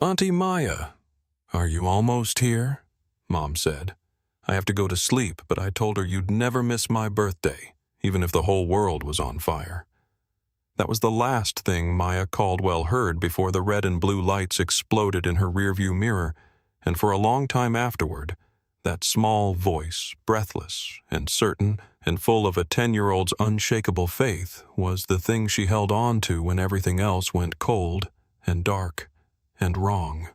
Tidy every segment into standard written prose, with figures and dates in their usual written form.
"Auntie Maya, are you almost here?" Mom said. "I have to go to sleep, but I told her you'd never miss my birthday, even if the whole world was on fire." That was the last thing Maya Caldwell heard before the red and blue lights exploded in her rearview mirror, and for a long time afterward, that small voice, breathless and certain and full of a 10-year-old's unshakable faith, was the thing she held on to when everything else went cold and dark and wrong.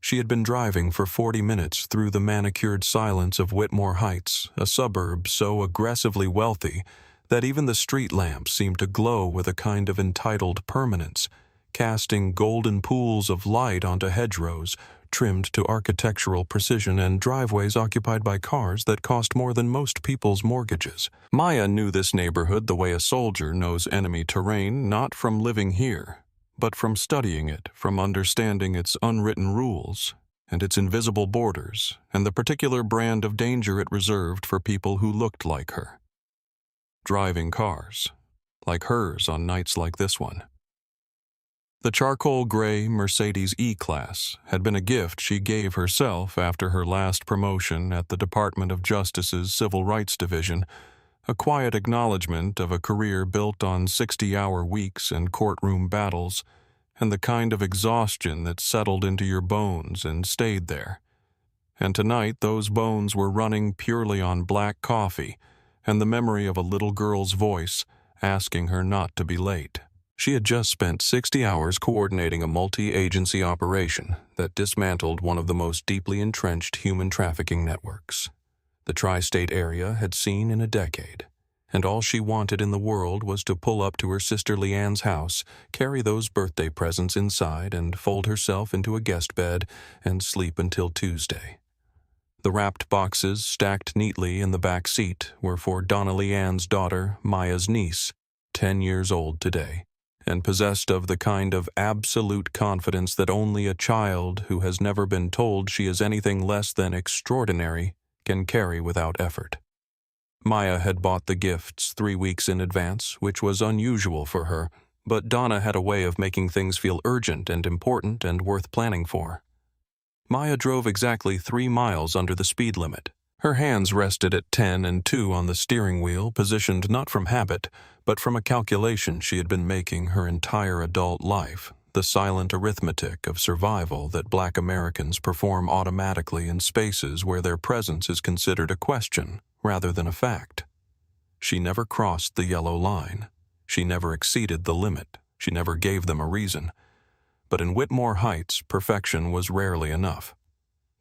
She had been driving for 40 minutes through the manicured silence of Whitmore Heights, a suburb so aggressively wealthy that even the street lamps seemed to glow with a kind of entitled permanence, casting golden pools of light onto hedgerows trimmed to architectural precision and driveways occupied by cars that cost more than most people's mortgages. Maya knew this neighborhood the way a soldier knows enemy terrain, not from living here, but from studying it, from understanding its unwritten rules and its invisible borders and the particular brand of danger it reserved for people who looked like her. Driving cars, like hers on nights like this one. The charcoal gray Mercedes E-Class had been a gift she gave herself after her last promotion at the Department of Justice's Civil Rights Division, a quiet acknowledgement of a career built on 60-hour weeks and courtroom battles, and the kind of exhaustion that settled into your bones and stayed there. And tonight those bones were running purely on black coffee and the memory of a little girl's voice asking her not to be late. She had just spent 60 hours coordinating a multi-agency operation that dismantled one of the most deeply entrenched human trafficking networks the tri-state area had seen in a decade, and all she wanted in the world was to pull up to her sister Leanne's house, carry those birthday presents inside, and fold herself into a guest bed and sleep until Tuesday. The wrapped boxes stacked neatly in the back seat were for Donna Leanne's daughter, Maya's niece, 10 years old today, and possessed of the kind of absolute confidence that only a child who has never been told she is anything less than extraordinary can carry without effort. Maya had bought the gifts 3 weeks in advance, which was unusual for her, but Donna had a way of making things feel urgent and important and worth planning for. Maya drove exactly 3 miles under the speed limit. Her hands rested at 10 and 2 on the steering wheel, positioned not from habit, but from a calculation she had been making her entire adult life, the silent arithmetic of survival that Black Americans perform automatically in spaces where their presence is considered a question rather than a fact. She never crossed the yellow line. She never exceeded the limit. She never gave them a reason. But in Whitmore Heights, perfection was rarely enough.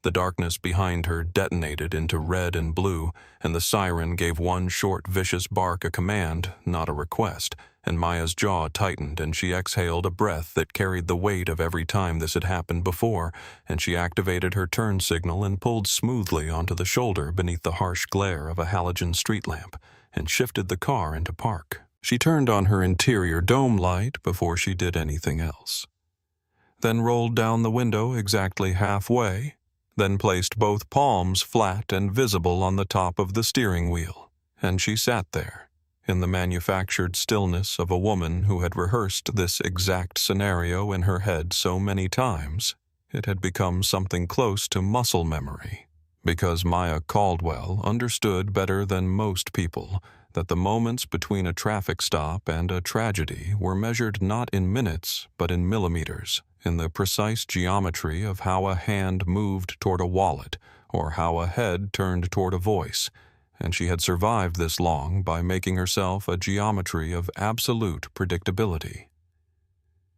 The darkness behind her detonated into red and blue, and the siren gave one short, vicious bark a command, not a request, and Maya's jaw tightened and she exhaled a breath that carried the weight of every time this had happened before, and she activated her turn signal and pulled smoothly onto the shoulder beneath the harsh glare of a halogen street lamp, and shifted the car into park. She turned on her interior dome light before she did anything else. Then rolled down the window exactly halfway, then placed both palms flat and visible on the top of the steering wheel, and she sat there, in the manufactured stillness of a woman who had rehearsed this exact scenario in her head so many times, it had become something close to muscle memory, because Maya Caldwell understood better than most people that the moments between a traffic stop and a tragedy were measured not in minutes but in millimeters, in the precise geometry of how a hand moved toward a wallet or how a head turned toward a voice, and she had survived this long by making herself a geometry of absolute predictability.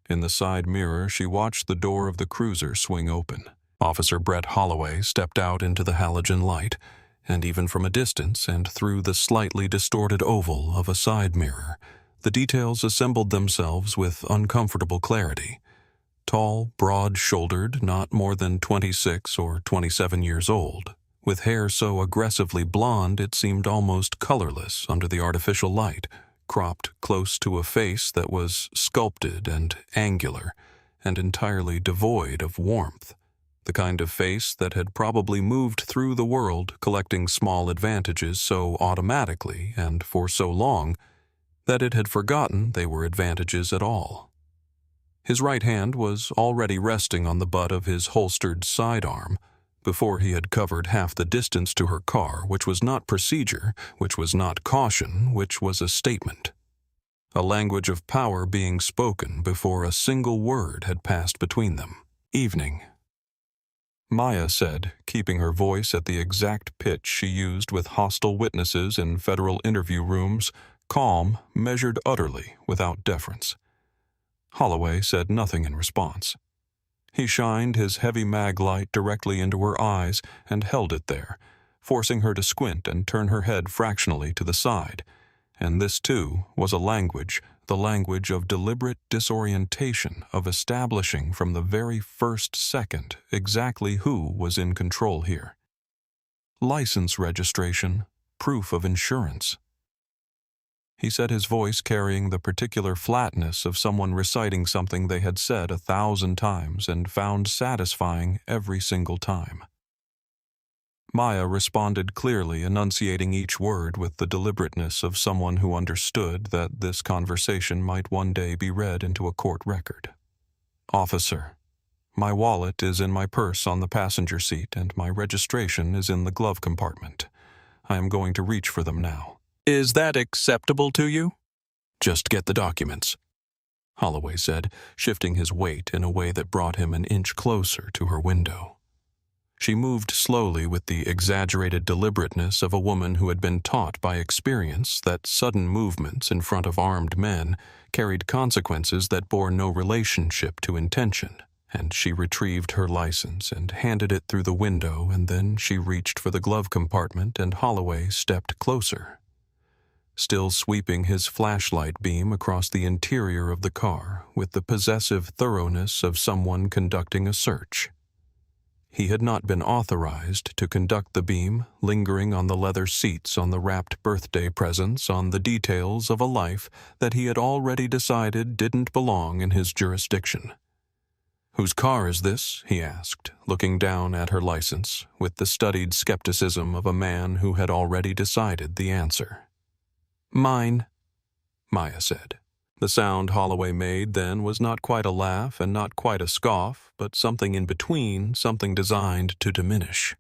In the side mirror, she watched the door of the cruiser swing open. Officer Brett Holloway stepped out into the halogen light, and even from a distance and through the slightly distorted oval of a side mirror, the details assembled themselves with uncomfortable clarity. Tall, broad-shouldered, not more than 26 or 27 years old, with hair so aggressively blonde it seemed almost colorless under the artificial light, cropped close to a face that was sculpted and angular, and entirely devoid of warmth, the kind of face that had probably moved through the world collecting small advantages so automatically and for so long that it had forgotten they were advantages at all. His right hand was already resting on the butt of his holstered sidearm before he had covered half the distance to her car, which was not procedure, which was not caution, which was a statement. A language of power being spoken before a single word had passed between them. Evening. Maya said, keeping her voice at the exact pitch she used with hostile witnesses in federal interview rooms, calm, measured utterly, without deference. Holloway said nothing in response. He shined his heavy mag light directly into her eyes and held it there, forcing her to squint and turn her head fractionally to the side. And this, too, was a language, the language of deliberate disorientation, of establishing from the very first second exactly who was in control here. License registration, proof of insurance. He said, his voice carrying the particular flatness of someone reciting something they had said 1,000 times and found satisfying every single time. Maya responded clearly, enunciating each word with the deliberateness of someone who understood that this conversation might one day be read into a court record. "Officer, my wallet is in my purse on the passenger seat and my registration is in the glove compartment. I am going to reach for them now. Is that acceptable to you?" "Just get the documents," Holloway said, shifting his weight in a way that brought him an inch closer to her window. She moved slowly with the exaggerated deliberateness of a woman who had been taught by experience that sudden movements in front of armed men carried consequences that bore no relationship to intention, and she retrieved her license and handed it through the window, and then she reached for the glove compartment and Holloway stepped closer, still sweeping his flashlight beam across the interior of the car with the possessive thoroughness of someone conducting a search. He had not been authorized to conduct the beam, lingering on the leather seats, on the wrapped birthday presents, on the details of a life that he had already decided didn't belong in his jurisdiction. "Whose car is this?" he asked, looking down at her license, with the studied skepticism of a man who had already decided the answer. "Mine," Maya said. The sound Holloway made then was not quite a laugh and not quite a scoff, but something in between, something designed to diminish.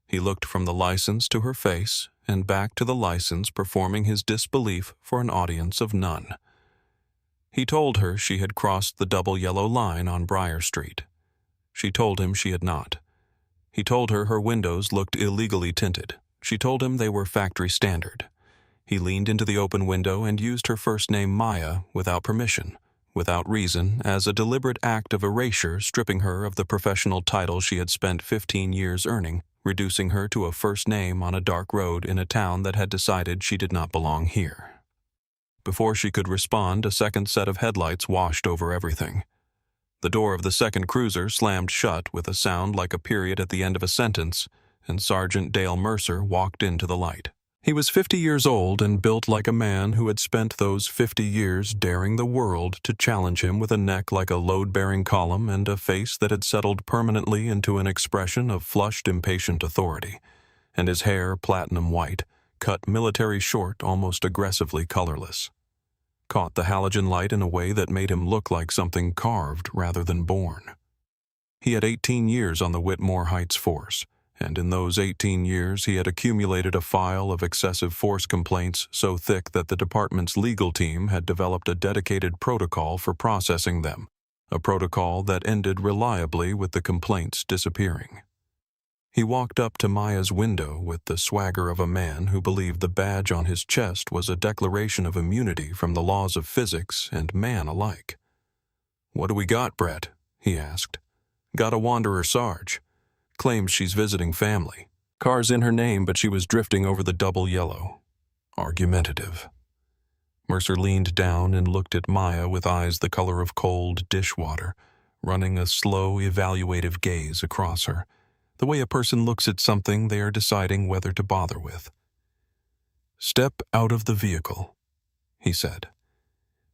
He looked from the license to her face and back to the license, performing his disbelief for an audience of none. He told her she had crossed the double yellow line on Briar Street. She told him she had not. He told her windows looked illegally tinted. She told him they were factory standard. He leaned into the open window and used her first name Maya without permission, without reason, as a deliberate act of erasure, stripping her of the professional title she had spent 15 years earning, reducing her to a first name on a dark road in a town that had decided she did not belong here. Before she could respond, a second set of headlights washed over everything. The door of the second cruiser slammed shut with a sound like a period at the end of a sentence, and Sergeant Dale Mercer walked into the light. He was 50 years old and built like a man who had spent those 50 years daring the world to challenge him, with a neck like a load-bearing column and a face that had settled permanently into an expression of flushed, impatient authority, and his hair platinum white, cut military short, almost aggressively colorless. Caught the halogen light in a way that made him look like something carved rather than born. He had 18 years on the Whitmore Heights force, and in those 18 years he had accumulated a file of excessive force complaints so thick that the department's legal team had developed a dedicated protocol for processing them, a protocol that ended reliably with the complaints disappearing. He walked up to Maya's window with the swagger of a man who believed the badge on his chest was a declaration of immunity from the laws of physics and man alike. "What do we got, Brett?" he asked. "Got a wanderer Sarge. Claims she's visiting family. Car's in her name, but she was drifting over the double yellow." Argumentative. Mercer leaned down and looked at Maya with eyes the color of cold dishwater, running a slow, evaluative gaze across her, the way a person looks at something they are deciding whether to bother with. "Step out of the vehicle," he said.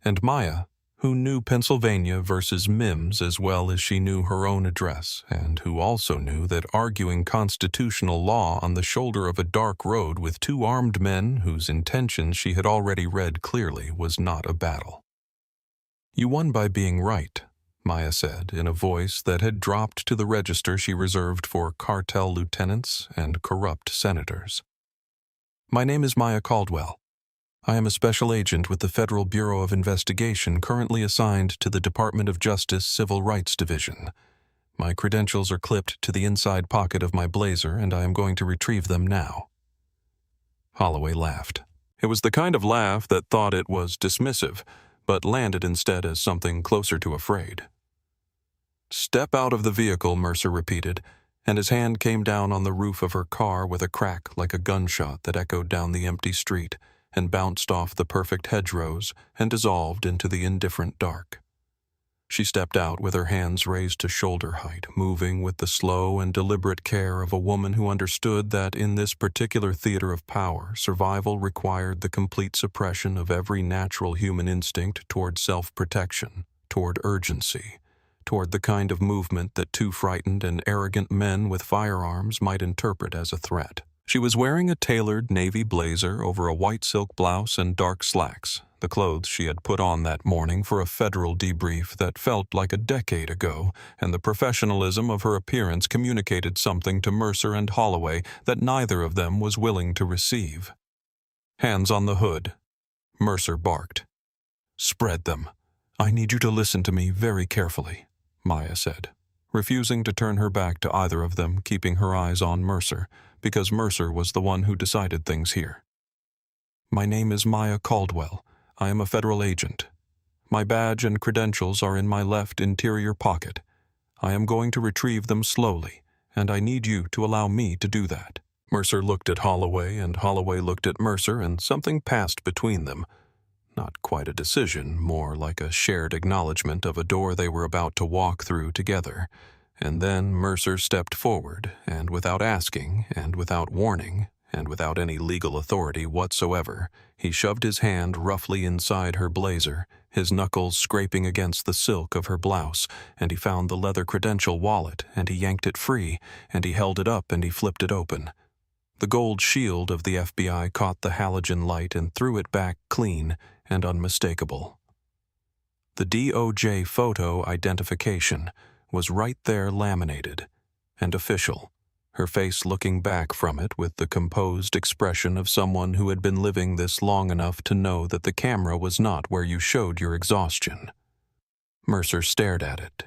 And Maya, who knew Pennsylvania versus Mims as well as she knew her own address, and who also knew that arguing constitutional law on the shoulder of a dark road with two armed men whose intentions she had already read clearly was not a battle. "You won by being right," Maya said in a voice that had dropped to the register she reserved for cartel lieutenants and corrupt senators. "My name is Maya Caldwell. I am a special agent with the Federal Bureau of Investigation currently assigned to the Department of Justice Civil Rights Division. My credentials are clipped to the inside pocket of my blazer, and I am going to retrieve them now." Holloway laughed. It was the kind of laugh that thought it was dismissive, but landed instead as something closer to afraid. "Step out of the vehicle," Mercer repeated, and his hand came down on the roof of her car with a crack like a gunshot that echoed down the empty street and bounced off the perfect hedgerows and dissolved into the indifferent dark. She stepped out with her hands raised to shoulder height, moving with the slow and deliberate care of a woman who understood that in this particular theater of power, survival required the complete suppression of every natural human instinct toward self-protection, toward urgency, toward the kind of movement that two frightened and arrogant men with firearms might interpret as a threat. She was wearing a tailored navy blazer over a white silk blouse and dark slacks, the clothes she had put on that morning for a federal debrief that felt like a decade ago, and the professionalism of her appearance communicated something to Mercer and Holloway that neither of them was willing to receive. "Hands on the hood," Mercer barked. "Spread them. I need you to listen to me very carefully," Maya said, refusing to turn her back to either of them, keeping her eyes on Mercer, because Mercer was the one who decided things here. "My name is Maya Caldwell. I am a federal agent. My badge and credentials are in my left interior pocket. I am going to retrieve them slowly, and I need you to allow me to do that." Mercer looked at Holloway, and Holloway looked at Mercer, and something passed between them. Not quite a decision, more like a shared acknowledgement of a door they were about to walk through together. And then Mercer stepped forward, and without asking, and without warning, and without any legal authority whatsoever, he shoved his hand roughly inside her blazer, his knuckles scraping against the silk of her blouse, and he found the leather credential wallet, and he yanked it free, and he held it up and he flipped it open. The gold shield of the FBI caught the halogen light and threw it back clean and unmistakable. The DOJ photo identification was right there laminated and official, her face looking back from it with the composed expression of someone who had been living this long enough to know that the camera was not where you showed your exhaustion. Mercer stared at it.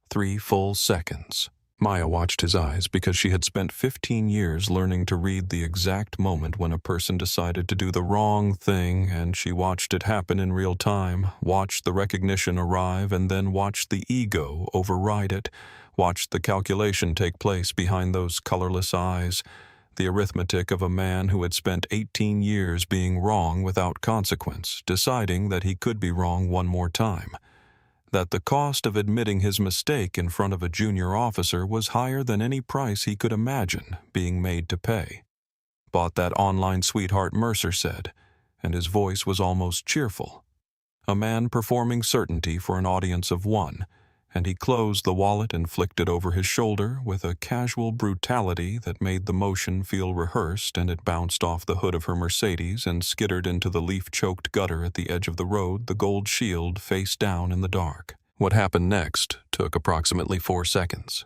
3 full seconds. Maya watched his eyes because she had spent 15 years learning to read the exact moment when a person decided to do the wrong thing, and she watched it happen in real time, watched the recognition arrive, and then watched the ego override it, watched the calculation take place behind those colorless eyes, the arithmetic of a man who had spent 18 years being wrong without consequence, deciding that he could be wrong one more time. That the cost of admitting his mistake in front of a junior officer was higher than any price he could imagine being made to pay. "Bought that online sweetheart," Mercer said, and his voice was almost cheerful. A man performing certainty for an audience of one, and he closed the wallet and flicked it over his shoulder with a casual brutality that made the motion feel rehearsed, and it bounced off the hood of her Mercedes and skittered into the leaf-choked gutter at the edge of the road, the gold shield face down in the dark. What happened next took approximately 4 seconds.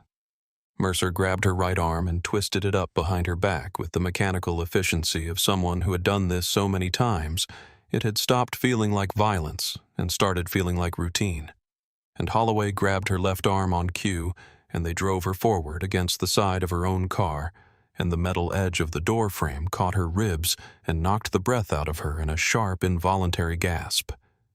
Mercer grabbed her right arm and twisted it up behind her back with the mechanical efficiency of someone who had done this so many times, it had stopped feeling like violence and started feeling like routine. And Holloway grabbed her left arm on cue, and they drove her forward against the side of her own car, and the metal edge of the door frame caught her ribs and knocked the breath out of her in a sharp, involuntary gasp.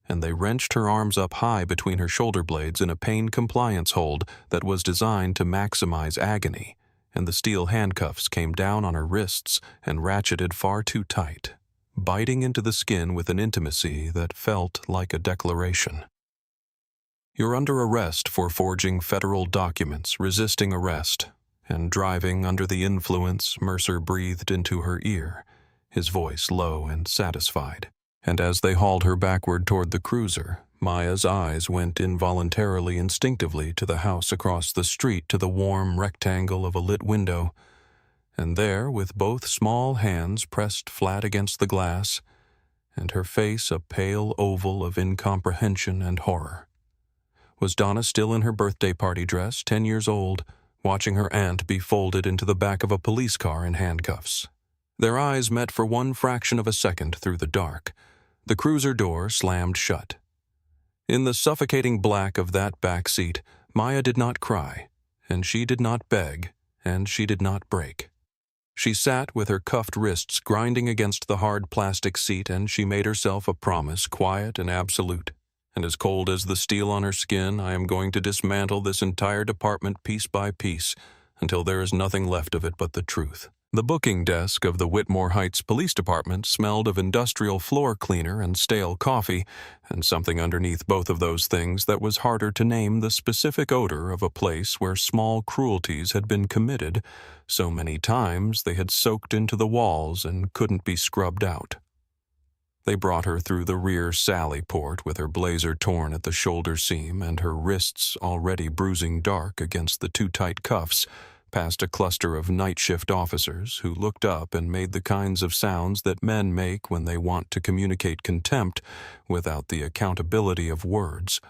And they wrenched her arms up high between her shoulder blades in a pain compliance hold that was designed to maximize agony, and the steel handcuffs came down on her wrists and ratcheted far too tight, biting into the skin with an intimacy that felt like a declaration. "You're under arrest for forging federal documents, resisting arrest, and driving under the influence," Mercer breathed into her ear, his voice low and satisfied. And as they hauled her backward toward the cruiser, Maya's eyes went involuntarily, instinctively to the house across the street, to the warm rectangle of a lit window. And there, with both small hands pressed flat against the glass, and her face a pale oval of incomprehension and horror, Was Donna still in her birthday party dress, 10 years old, watching her aunt be folded into the back of a police car in handcuffs? Their eyes met for one fraction of a second through the dark. The cruiser door slammed shut. In the suffocating black of that back seat, Maya did not cry, and she did not beg, and she did not break. She sat with her cuffed wrists grinding against the hard plastic seat, and she made herself a promise, quiet and absolute. And as cold as the steel on her skin, I am going to dismantle this entire department piece by piece until there is nothing left of it but the truth. The booking desk of the Whitmore Heights Police Department smelled of industrial floor cleaner and stale coffee, and something underneath both of those things that was harder to name the specific odor of a place where small cruelties had been committed so many times they had soaked into the walls and couldn't be scrubbed out. They brought her through the rear sally port with her blazer torn at the shoulder seam and her wrists already bruising dark against the too tight cuffs, past a cluster of night shift officers who looked up and made the kinds of sounds that men make when they want to communicate contempt without the accountability of words.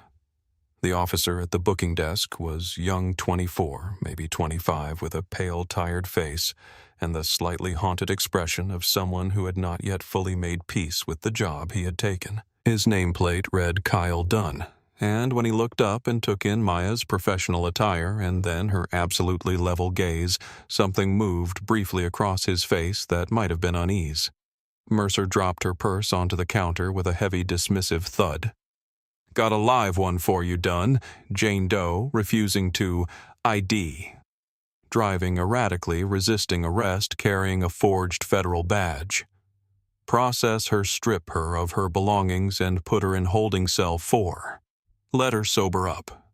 The officer at the booking desk was young 24, maybe 25, with a pale, tired face and the slightly haunted expression of someone who had not yet fully made peace with the job he had taken. His nameplate read Kyle Dunn, and when he looked up and took in Maya's professional attire and then her absolutely level gaze, something moved briefly across his face that might have been unease. Mercer dropped her purse onto the counter with a heavy dismissive thud. "Got a live one for you, Dunn," Jane Doe, refusing to ID. Driving erratically, resisting arrest, carrying a forged federal badge. Process her, strip her of her belongings, and put her in holding cell 4. Let her sober up.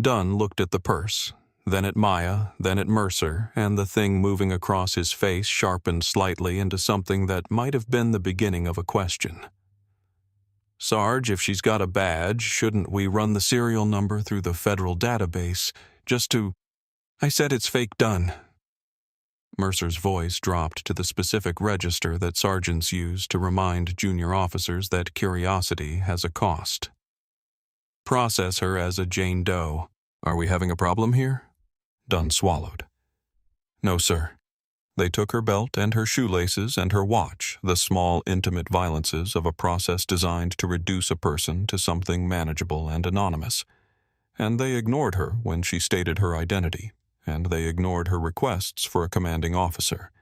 Dunn looked at the purse, then at Maya, then at Mercer, and the thing moving across his face sharpened slightly into something that might have been the beginning of a question. "Sarge, if she's got a badge, shouldn't we run the serial number through the federal database just to—" "I said it's fake, Dunn." Mercer's voice dropped to the specific register that sergeants use to remind junior officers that curiosity has a cost. "Process her as a Jane Doe. Are we having a problem here?" Dunn swallowed. "No, sir." They took her belt and her shoelaces and her watch, the small, intimate violences of a process designed to reduce a person to something manageable and anonymous. And they ignored her when she stated her identity, and they ignored her requests for a commanding officer,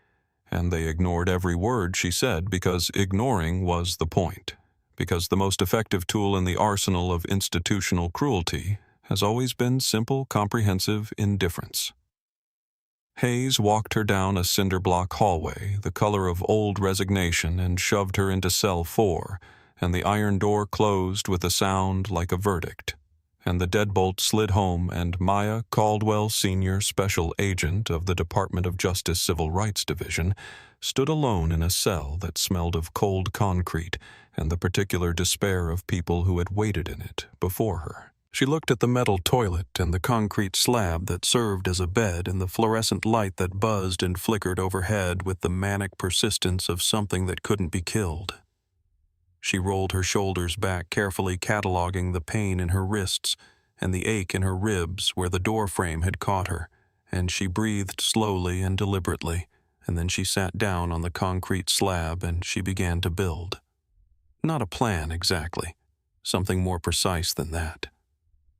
and they ignored every word she said because ignoring was the point, because the most effective tool in the arsenal of institutional cruelty has always been simple, comprehensive indifference. Hayes walked her down a cinder block hallway, the color of old resignation, and shoved her into cell 4, and the iron door closed with a sound like a verdict, and the deadbolt slid home, and Maya Caldwell, Sr., Special Agent of the Department of Justice Civil Rights Division, stood alone in a cell that smelled of cold concrete and the particular despair of people who had waited in it before her. She looked at the metal toilet and the concrete slab that served as a bed and the fluorescent light that buzzed and flickered overhead with the manic persistence of something that couldn't be killed. She rolled her shoulders back, carefully cataloging the pain in her wrists and the ache in her ribs where the door frame had caught her, and she breathed slowly and deliberately, and then she sat down on the concrete slab and she began to build. Not a plan exactly, something more precise than that.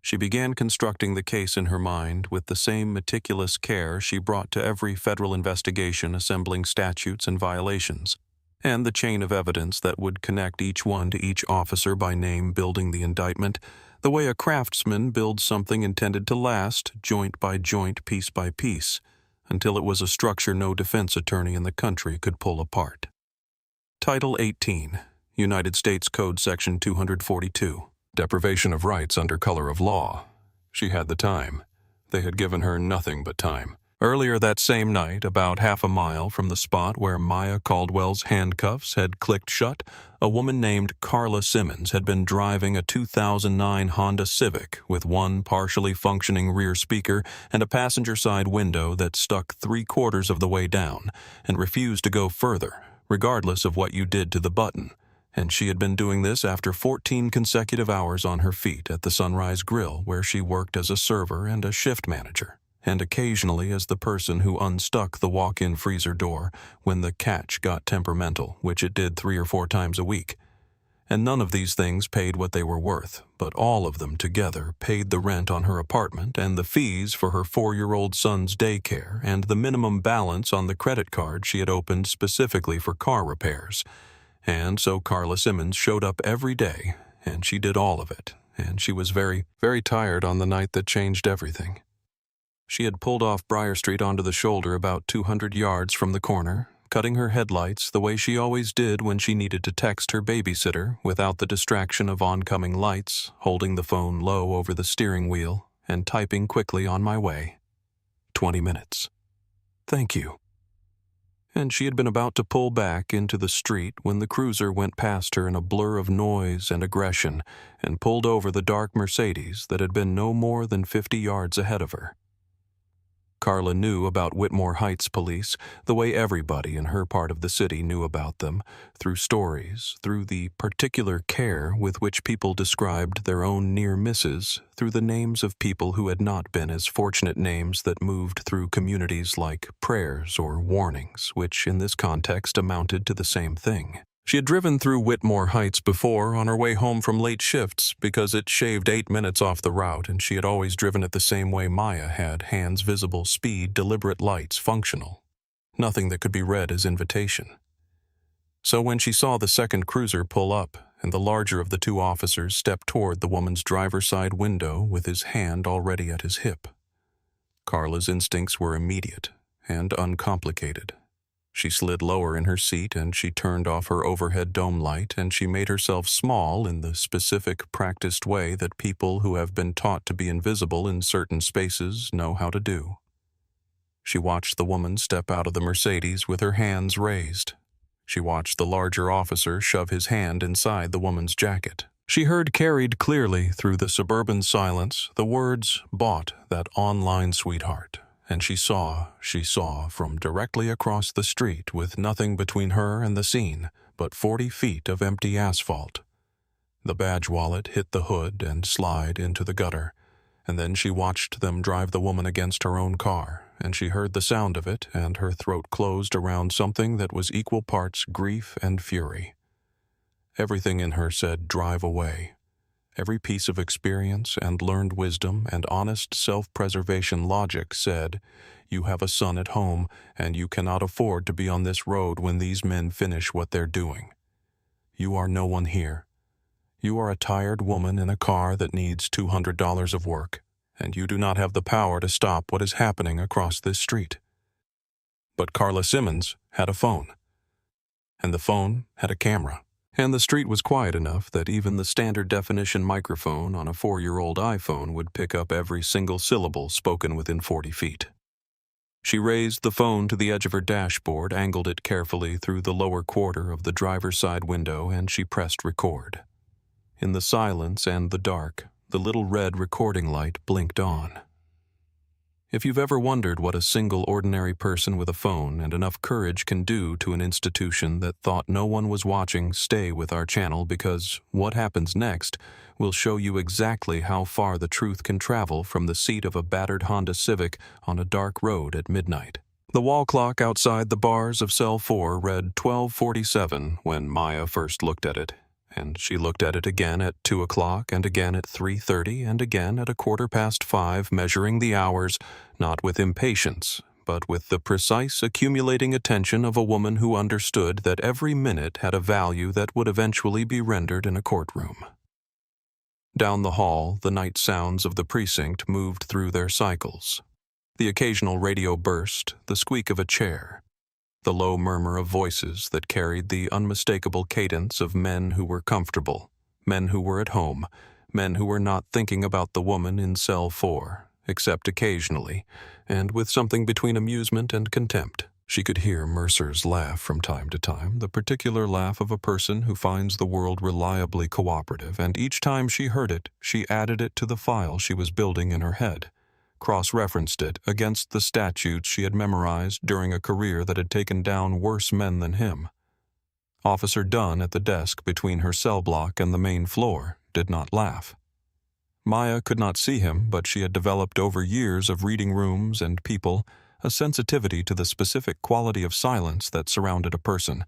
She began constructing the case in her mind with the same meticulous care she brought to every federal investigation, assembling statutes and violations, and the chain of evidence that would connect each one to each officer by name, building the indictment, the way a craftsman builds something intended to last, joint by joint, piece by piece, until it was a structure no defense attorney in the country could pull apart. Title 18, United States Code Section 242. Deprivation of rights under color of law. She had the time. They had given her nothing but time. Earlier that same night, about half a mile from the spot where Maya Caldwell's handcuffs had clicked shut, a woman named Carla Simmons had been driving a 2009 Honda Civic with one partially functioning rear speaker and a passenger side window that stuck 3/4 of the way down and refused to go further, regardless of what you did to the button, And she had been doing this after 14 consecutive hours on her feet at the Sunrise Grill, where she worked as a server and a shift manager, and occasionally as the person who unstuck the walk-in freezer door when the catch got temperamental, which it did 3 or 4 times a week. And none of these things paid what they were worth, but all of them together paid the rent on her apartment and the fees for her 4-year-old son's daycare and the minimum balance on the credit card she had opened specifically for car repairs. And so Carla Simmons showed up every day, and she did all of it, and she was very, very tired on the night that changed everything. She had pulled off Briar Street onto the shoulder about 200 yards from the corner, cutting her headlights the way she always did when she needed to text her babysitter without the distraction of oncoming lights, holding the phone low over the steering wheel, and typing quickly on my way. 20 minutes. Thank you. And she had been about to pull back into the street when the cruiser went past her in a blur of noise and aggression and pulled over the dark Mercedes that had been no more than 50 yards ahead of her. Carla knew about Whitmore Heights police the way everybody in her part of the city knew about them, through stories, through the particular care with which people described their own near misses, through the names of people who had not been as fortunate names that moved through communities like prayers or warnings, which in this context amounted to the same thing. She had driven through Whitmore Heights before on her way home from late shifts because it shaved 8 minutes off the route, and she had always driven it the same way Maya had: hands visible, speed, deliberate lights, functional. Nothing that could be read as invitation. So when she saw the second cruiser pull up and the larger of the 2 officers step toward the woman's driver's side window with his hand already at his hip, Carla's instincts were immediate and uncomplicated. She slid lower in her seat and she turned off her overhead dome light and she made herself small in the specific, practiced way that people who have been taught to be invisible in certain spaces know how to do. She watched the woman step out of the Mercedes with her hands raised. She watched the larger officer shove his hand inside the woman's jacket. She heard carried clearly through the suburban silence the words, "Bought that online sweetheart." And she saw from directly across the street with nothing between her and the scene but 40 feet of empty asphalt. The badge wallet hit the hood and slide into the gutter, and then she watched them drive the woman against her own car, and she heard the sound of it, and her throat closed around something that was equal parts grief and fury. Everything in her said, drive away. Every piece of experience and learned wisdom and honest self-preservation logic said, you have a son at home, and you cannot afford to be on this road when these men finish what they're doing. You are no one here. You are a tired woman in a car that needs $200 of work, and you do not have the power to stop what is happening across this street. But Carla Simmons had a phone, and the phone had a camera. And the street was quiet enough that even the standard definition microphone on a 4-year-old iPhone would pick up every single syllable spoken within 40 feet. She raised the phone to the edge of her dashboard, angled it carefully through the lower quarter of the driver's side window, and she pressed record. In the silence and the dark, the little red recording light blinked on. If you've ever wondered what a single ordinary person with a phone and enough courage can do to an institution that thought no one was watching, stay with our channel, because what happens next will show you exactly how far the truth can travel from the seat of a battered Honda Civic on a dark road at midnight. The wall clock outside the bars of Cell 4 read 12:47 when Maya first looked at it, and she looked at it again at 2 o'clock and again at 3:30 and again at 5:15, measuring the hours, not with impatience, but with the precise accumulating attention of a woman who understood that every minute had a value that would eventually be rendered in a courtroom. Down the hall, the night sounds of the precinct moved through their cycles. The occasional radio burst, the squeak of a chair, the low murmur of voices that carried the unmistakable cadence of men who were comfortable, men who were at home, men who were not thinking about the woman in Cell 4, except occasionally, and with something between amusement and contempt. She could hear Mercer's laugh from time to time, the particular laugh of a person who finds the world reliably cooperative, and each time she heard it, she added it to the file she was building in her head, cross-referenced it against the statutes she had memorized during a career that had taken down worse men than him. Officer Dunn at the desk between her cell block and the main floor did not laugh. Maya could not see him, but she had developed over years of reading rooms and people a sensitivity to the specific quality of silence that surrounded a person,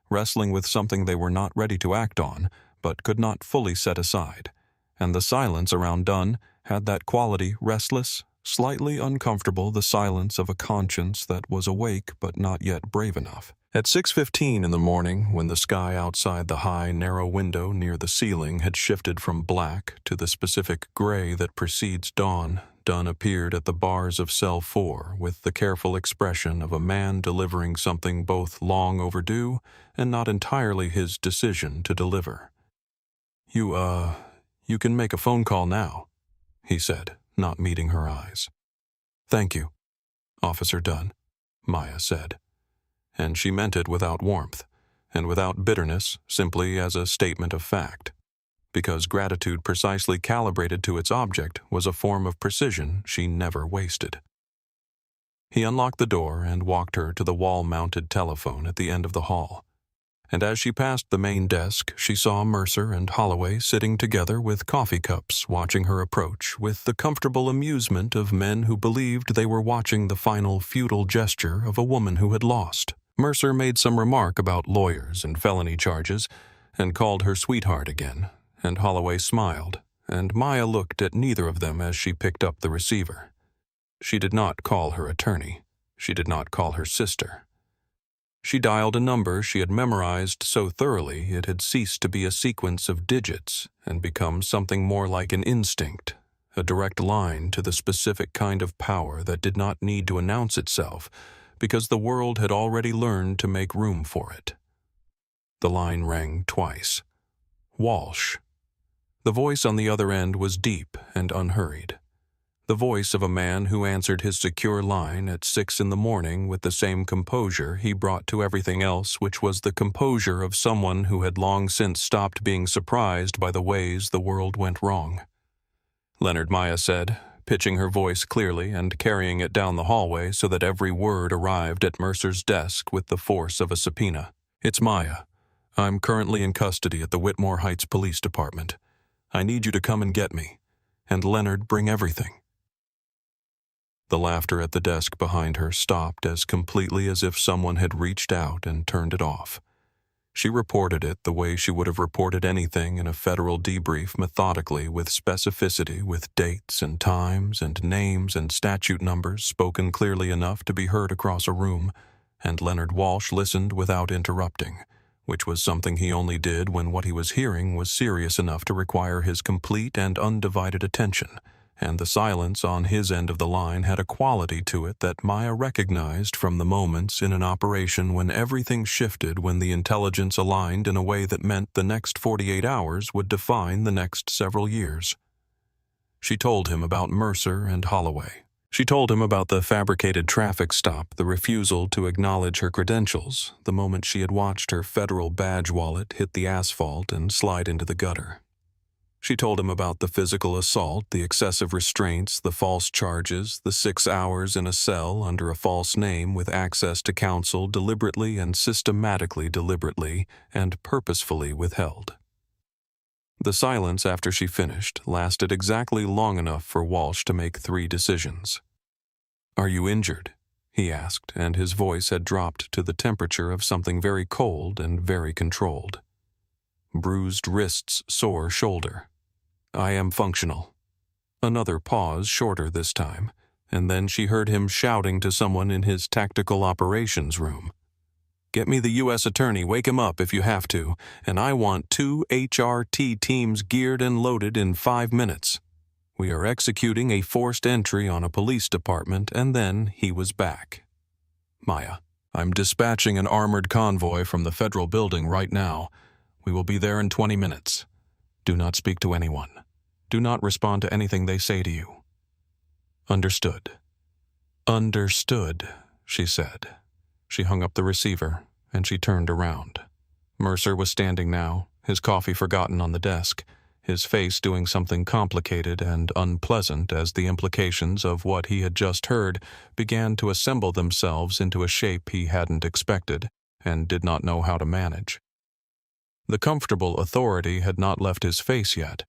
wrestling with something they were not ready to act on, but could not fully set aside. And the silence around Dunn had that quality, restless, slightly uncomfortable, the silence of a conscience that was awake but not yet brave enough. At 6:15 in the morning, when the sky outside the high, narrow window near the ceiling had shifted from black to the specific gray that precedes dawn, Dunn appeared at the bars of Cell 4 with the careful expression of a man delivering something both long overdue and not entirely his decision to deliver. You can make a phone call now," he said, not meeting her eyes. "Thank you, Officer Dunn," Maya said. And she meant it without warmth, and without bitterness, simply as a statement of fact. Because gratitude precisely calibrated to its object was a form of precision she never wasted. He unlocked the door and walked her to the wall-mounted telephone at the end of the hall. And as she passed the main desk, she saw Mercer and Holloway sitting together with coffee cups, watching her approach with the comfortable amusement of men who believed they were watching the final futile gesture of a woman who had lost. Mercer made some remark about lawyers and felony charges and called her sweetheart again, and Holloway smiled, and Maya looked at neither of them as she picked up the receiver. She did not call her attorney. She did not call her sister. She dialed a number she had memorized so thoroughly it had ceased to be a sequence of digits and become something more like an instinct, a direct line to the specific kind of power that did not need to announce itself because the world had already learned to make room for it. The line rang twice. Walsh. The voice on the other end was deep and unhurried. The voice of a man who answered his secure line at 6 in the morning with the same composure he brought to everything else, which was the composure of someone who had long since stopped being surprised by the ways the world went wrong. "Leonard," Maya said, pitching her voice clearly and carrying it down the hallway so that every word arrived at Mercer's desk with the force of a subpoena. "It's Maya. I'm currently in custody at the Whitmore Heights Police Department. I need you to come and get me. And Leonard, bring everything." The laughter at the desk behind her stopped as completely as if someone had reached out and turned it off. She reported it the way she would have reported anything in a federal debrief, methodically, with specificity, with dates and times and names and statute numbers spoken clearly enough to be heard across a room, and Leonard Walsh listened without interrupting, which was something he only did when what he was hearing was serious enough to require his complete and undivided attention. And the silence on his end of the line had a quality to it that Maya recognized from the moments in an operation when everything shifted, when the intelligence aligned in a way that meant the next 48 hours would define the next several years. She told him about Mercer and Holloway. She told him about the fabricated traffic stop, the refusal to acknowledge her credentials, the moment she had watched her federal badge wallet hit the asphalt and slide into the gutter. She told him about the physical assault, the excessive restraints, the false charges, the 6 hours in a cell under a false name with access to counsel deliberately and systematically deliberately and purposefully withheld. The silence after she finished lasted exactly long enough for Walsh to make 3 decisions. "Are you injured?" he asked, and his voice had dropped to the temperature of something very cold and very controlled. Bruised wrists, sore shoulder. "I am functional." Another pause, shorter this time, and then she heard him shouting to someone in his tactical operations room. "Get me the U.S. attorney, wake him up if you have to, and I want 2 HRT teams geared and loaded in 5 minutes. We are executing a forced entry on a police department," and then he was back. "Maya, I'm dispatching an armored convoy from the federal building right now. We will be there in 20 minutes. Do not speak to anyone. Do not respond to anything they say to you." "Understood." "Understood," she said. She hung up the receiver, and she turned around. Mercer was standing now, his coffee forgotten on the desk, his face doing something complicated and unpleasant as the implications of what he had just heard began to assemble themselves into a shape he hadn't expected and did not know how to manage. The comfortable authority had not left his face yet,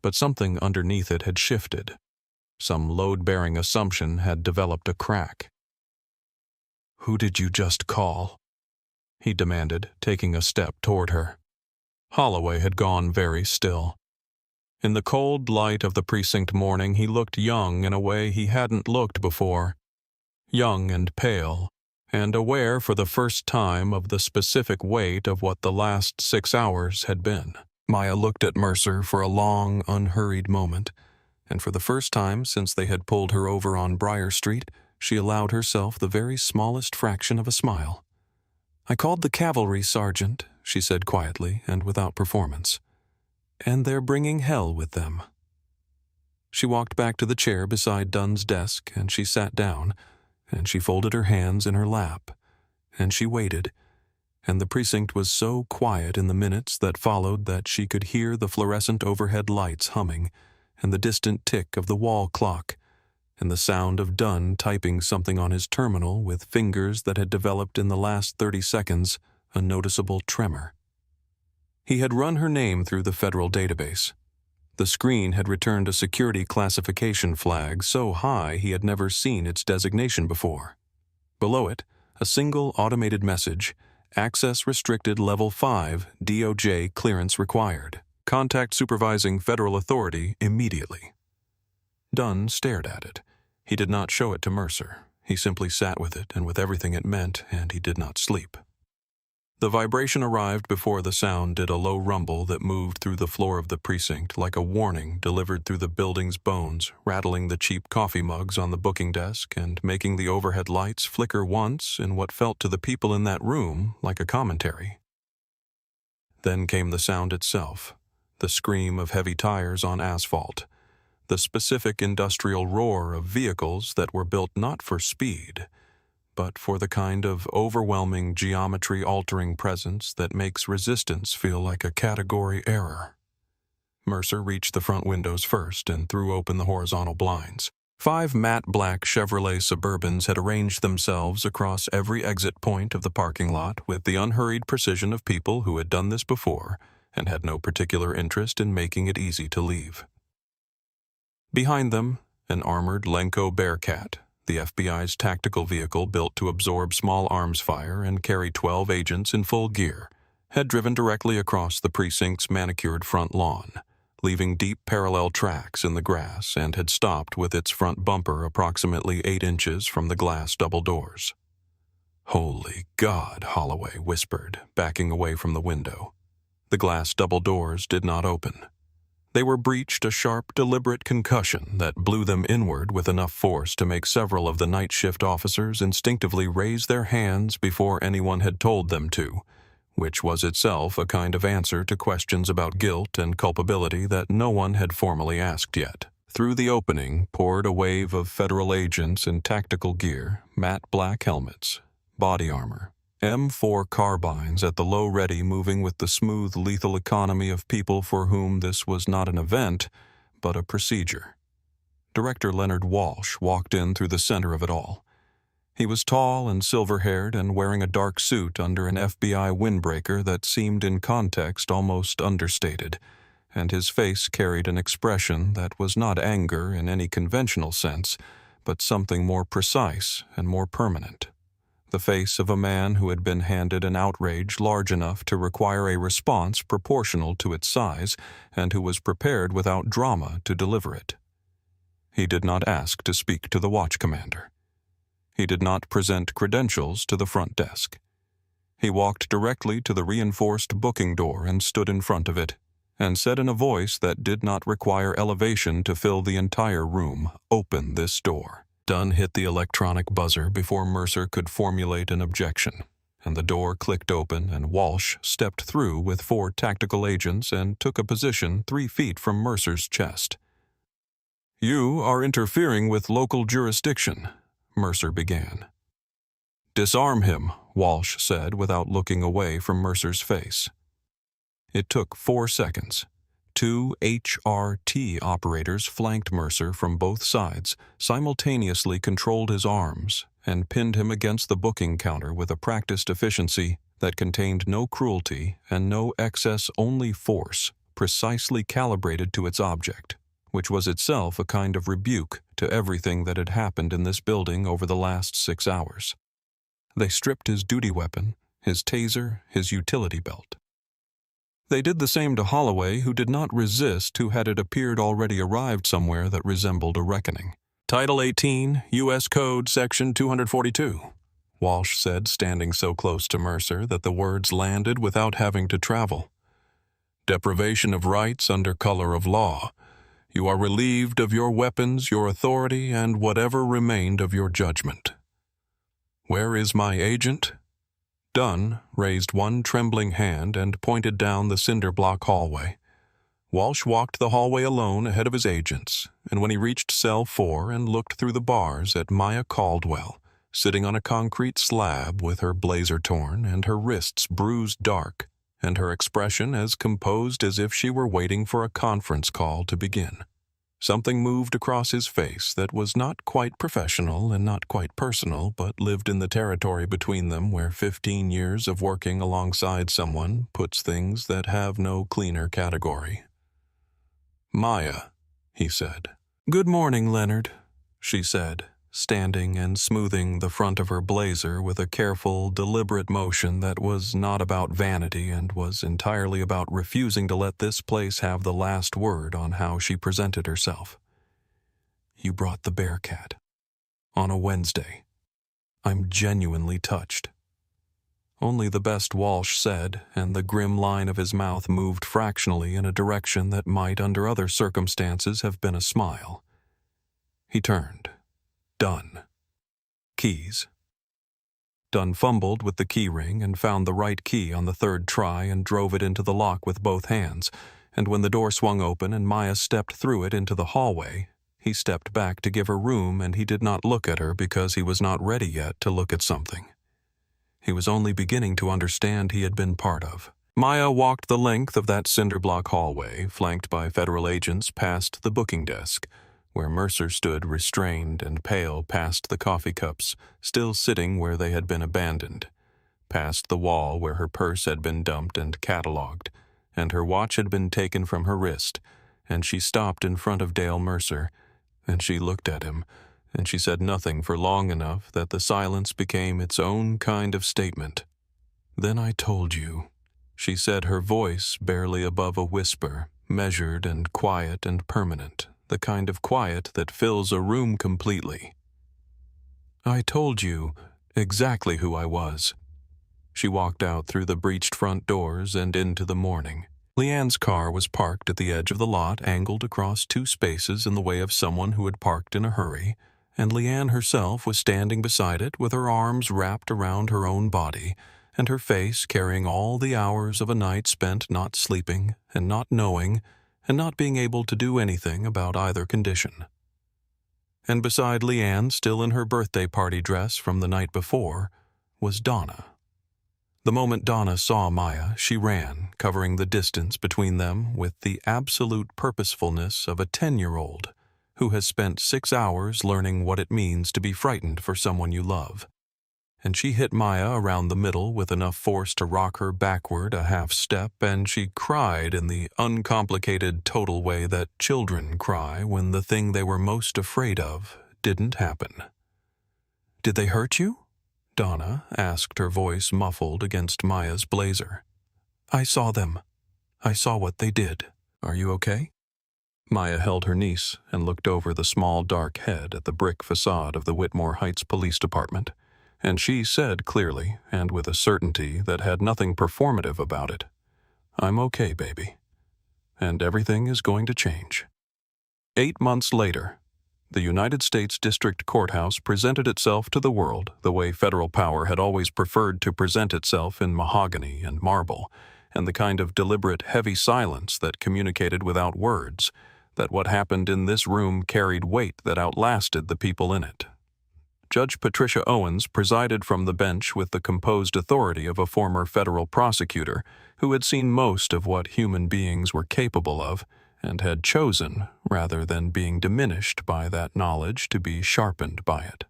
but something underneath it had shifted. Some load-bearing assumption had developed a crack. "Who did you just call?" he demanded, taking a step toward her. Holloway had gone very still. In the cold light of the precinct morning, he looked young in a way he hadn't looked before. Young and pale, and aware for the first time of the specific weight of what the last 6 hours had been. Maya looked at Mercer for a long, unhurried moment, and for the first time since they had pulled her over on Briar Street, she allowed herself the very smallest fraction of a smile. "I called the cavalry, Sergeant," she said quietly and without performance. "And they're bringing hell with them." She walked back to the chair beside Dunn's desk, and she sat down, and she folded her hands in her lap, and she waited, and the precinct was so quiet in the minutes that followed that she could hear the fluorescent overhead lights humming, and the distant tick of the wall clock, and the sound of Dunn typing something on his terminal with fingers that had developed in the last 30 seconds a noticeable tremor. He had run her name through the federal database. The screen had returned a security classification flag so high he had never seen its designation before. Below it, a single automated message: "Access restricted level 5, DOJ clearance required. Contact supervising federal authority immediately." Dunn stared at it. He did not show it to Mercer. He simply sat with it and with everything it meant, and he did not sleep. The vibration arrived before the sound did, a low rumble that moved through the floor of the precinct like a warning delivered through the building's bones, rattling the cheap coffee mugs on the booking desk and making the overhead lights flicker once in what felt to the people in that room like a commentary. Then came the sound itself, the scream of heavy tires on asphalt, the specific industrial roar of vehicles that were built not for speed, but for the kind of overwhelming geometry-altering presence that makes resistance feel like a category error. Mercer reached the front windows first and threw open the horizontal blinds. 5 matte black Chevrolet Suburbans had arranged themselves across every exit point of the parking lot with the unhurried precision of people who had done this before and had no particular interest in making it easy to leave. Behind them, an armored Lenco Bearcat, the FBI's tactical vehicle built to absorb small arms fire and carry 12 agents in full gear, had driven directly across the precinct's manicured front lawn, leaving deep parallel tracks in the grass, and had stopped with its front bumper approximately 8 inches from the glass double doors. "Holy God," Holloway whispered, backing away from the window. The glass double doors did not open. They were breached a sharp, deliberate concussion that blew them inward with enough force to make several of the night shift officers instinctively raise their hands before anyone had told them to, which was itself a kind of answer to questions about guilt and culpability that no one had formally asked yet. Through the opening poured a wave of federal agents in tactical gear, matte black helmets, body armor, M4 carbines at the low ready, moving with the smooth, lethal economy of people for whom this was not an event, but a procedure. Director Leonard Walsh walked in through the center of it all. He was tall and silver-haired and wearing a dark suit under an FBI windbreaker that seemed in context almost understated, and his face carried an expression that was not anger in any conventional sense, but something more precise and more permanent. The face of a man who had been handed an outrage large enough to require a response proportional to its size, and who was prepared without drama to deliver it. He did not ask to speak to the watch commander. He did not present credentials to the front desk. He walked directly to the reinforced booking door and stood in front of it, and said in a voice that did not require elevation to fill the entire room, "Open this door." Dunn hit the electronic buzzer before Mercer could formulate an objection, and the door clicked open and Walsh stepped through with 4 tactical agents and took a position 3 feet from Mercer's chest. "You are interfering with local jurisdiction," Mercer began. "Disarm him," Walsh said without looking away from Mercer's face. It took 4 seconds. 2 HRT operators flanked Mercer from both sides, simultaneously controlled his arms, and pinned him against the booking counter with a practiced efficiency that contained no cruelty and no excess, only force, precisely calibrated to its object, which was itself a kind of rebuke to everything that had happened in this building over the last 6 hours. They stripped his duty weapon, his taser, his utility belt. They did the same to Holloway, who did not resist, who had it appeared already arrived somewhere that resembled a reckoning. Title 18, U.S. Code, Section 242, Walsh said, standing so close to Mercer that the words landed without having to travel. Deprivation of rights under color of law. You are relieved of your weapons, your authority, and whatever remained of your judgment. Where is my agent? Dunn raised one trembling hand and pointed down the cinder block hallway. Walsh walked the hallway alone ahead of his agents, and when he reached cell 4 and looked through the bars at Maya Caldwell, sitting on a concrete slab with her blazer torn and her wrists bruised dark, and her expression as composed as if she were waiting for a conference call to begin, something moved across his face that was not quite professional and not quite personal, but lived in the territory between them where 15 years of working alongside someone puts things that have no cleaner category. Maya, he said. Good morning, Leonard, she said, standing and smoothing the front of her blazer with a careful, deliberate motion that was not about vanity and was entirely about refusing to let this place have the last word on how she presented herself. You brought the Bearcat. On a Wednesday. I'm genuinely touched. Only the best, Walsh said, and the grim line of his mouth moved fractionally in a direction that might, under other circumstances, have been a smile. He turned. Dunn. Keys. Dunn fumbled with the key ring and found the right key on the third try and drove it into the lock with both hands, and when the door swung open and Maya stepped through it into the hallway, he stepped back to give her room, and he did not look at her because he was not ready yet to look at something he was only beginning to understand he had been part of. Maya walked the length of that cinder block hallway, flanked by federal agents, past the booking desk, where Mercer stood restrained and pale past the coffee cups, still sitting where they had been abandoned, past the wall where her purse had been dumped and catalogued, and her watch had been taken from her wrist, and she stopped in front of Dale Mercer, and she looked at him, and she said nothing for long enough that the silence became its own kind of statement. Then I told you, she said, her voice barely above a whisper, measured and quiet and permanent, the kind of quiet that fills a room completely. I told you exactly who I was. She walked out through the breached front doors and into the morning. Leanne's car was parked at the edge of the lot, angled across 2 spaces in the way of someone who had parked in a hurry, and Leanne herself was standing beside it with her arms wrapped around her own body, and her face carrying all the hours of a night spent not sleeping and not knowing and not being able to do anything about either condition. And beside Leanne, still in her birthday party dress from the night before, was Donna. The moment Donna saw Maya, she ran, covering the distance between them with the absolute purposefulness of a 10-year-old who has spent 6 hours learning what it means to be frightened for someone you love. And she hit Maya around the middle with enough force to rock her backward a half step, and she cried in the uncomplicated, total way that children cry when the thing they were most afraid of didn't happen. Did they hurt you? Donna asked, her voice muffled against Maya's blazer. I saw them. I saw what they did. Are you okay? Maya held her niece and looked over the small dark head at the brick facade of the Whitmore Heights Police Department, and she said clearly, and with a certainty that had nothing performative about it, I'm okay, baby. And everything is going to change. 8 months later, the United States District Courthouse presented itself to the world the way federal power had always preferred to present itself, in mahogany and marble, and the kind of deliberate, heavy silence that communicated without words, that what happened in this room carried weight that outlasted the people in it. Judge Patricia Owens presided from the bench with the composed authority of a former federal prosecutor who had seen most of what human beings were capable of and had chosen, rather than being diminished by that knowledge, to be sharpened by it.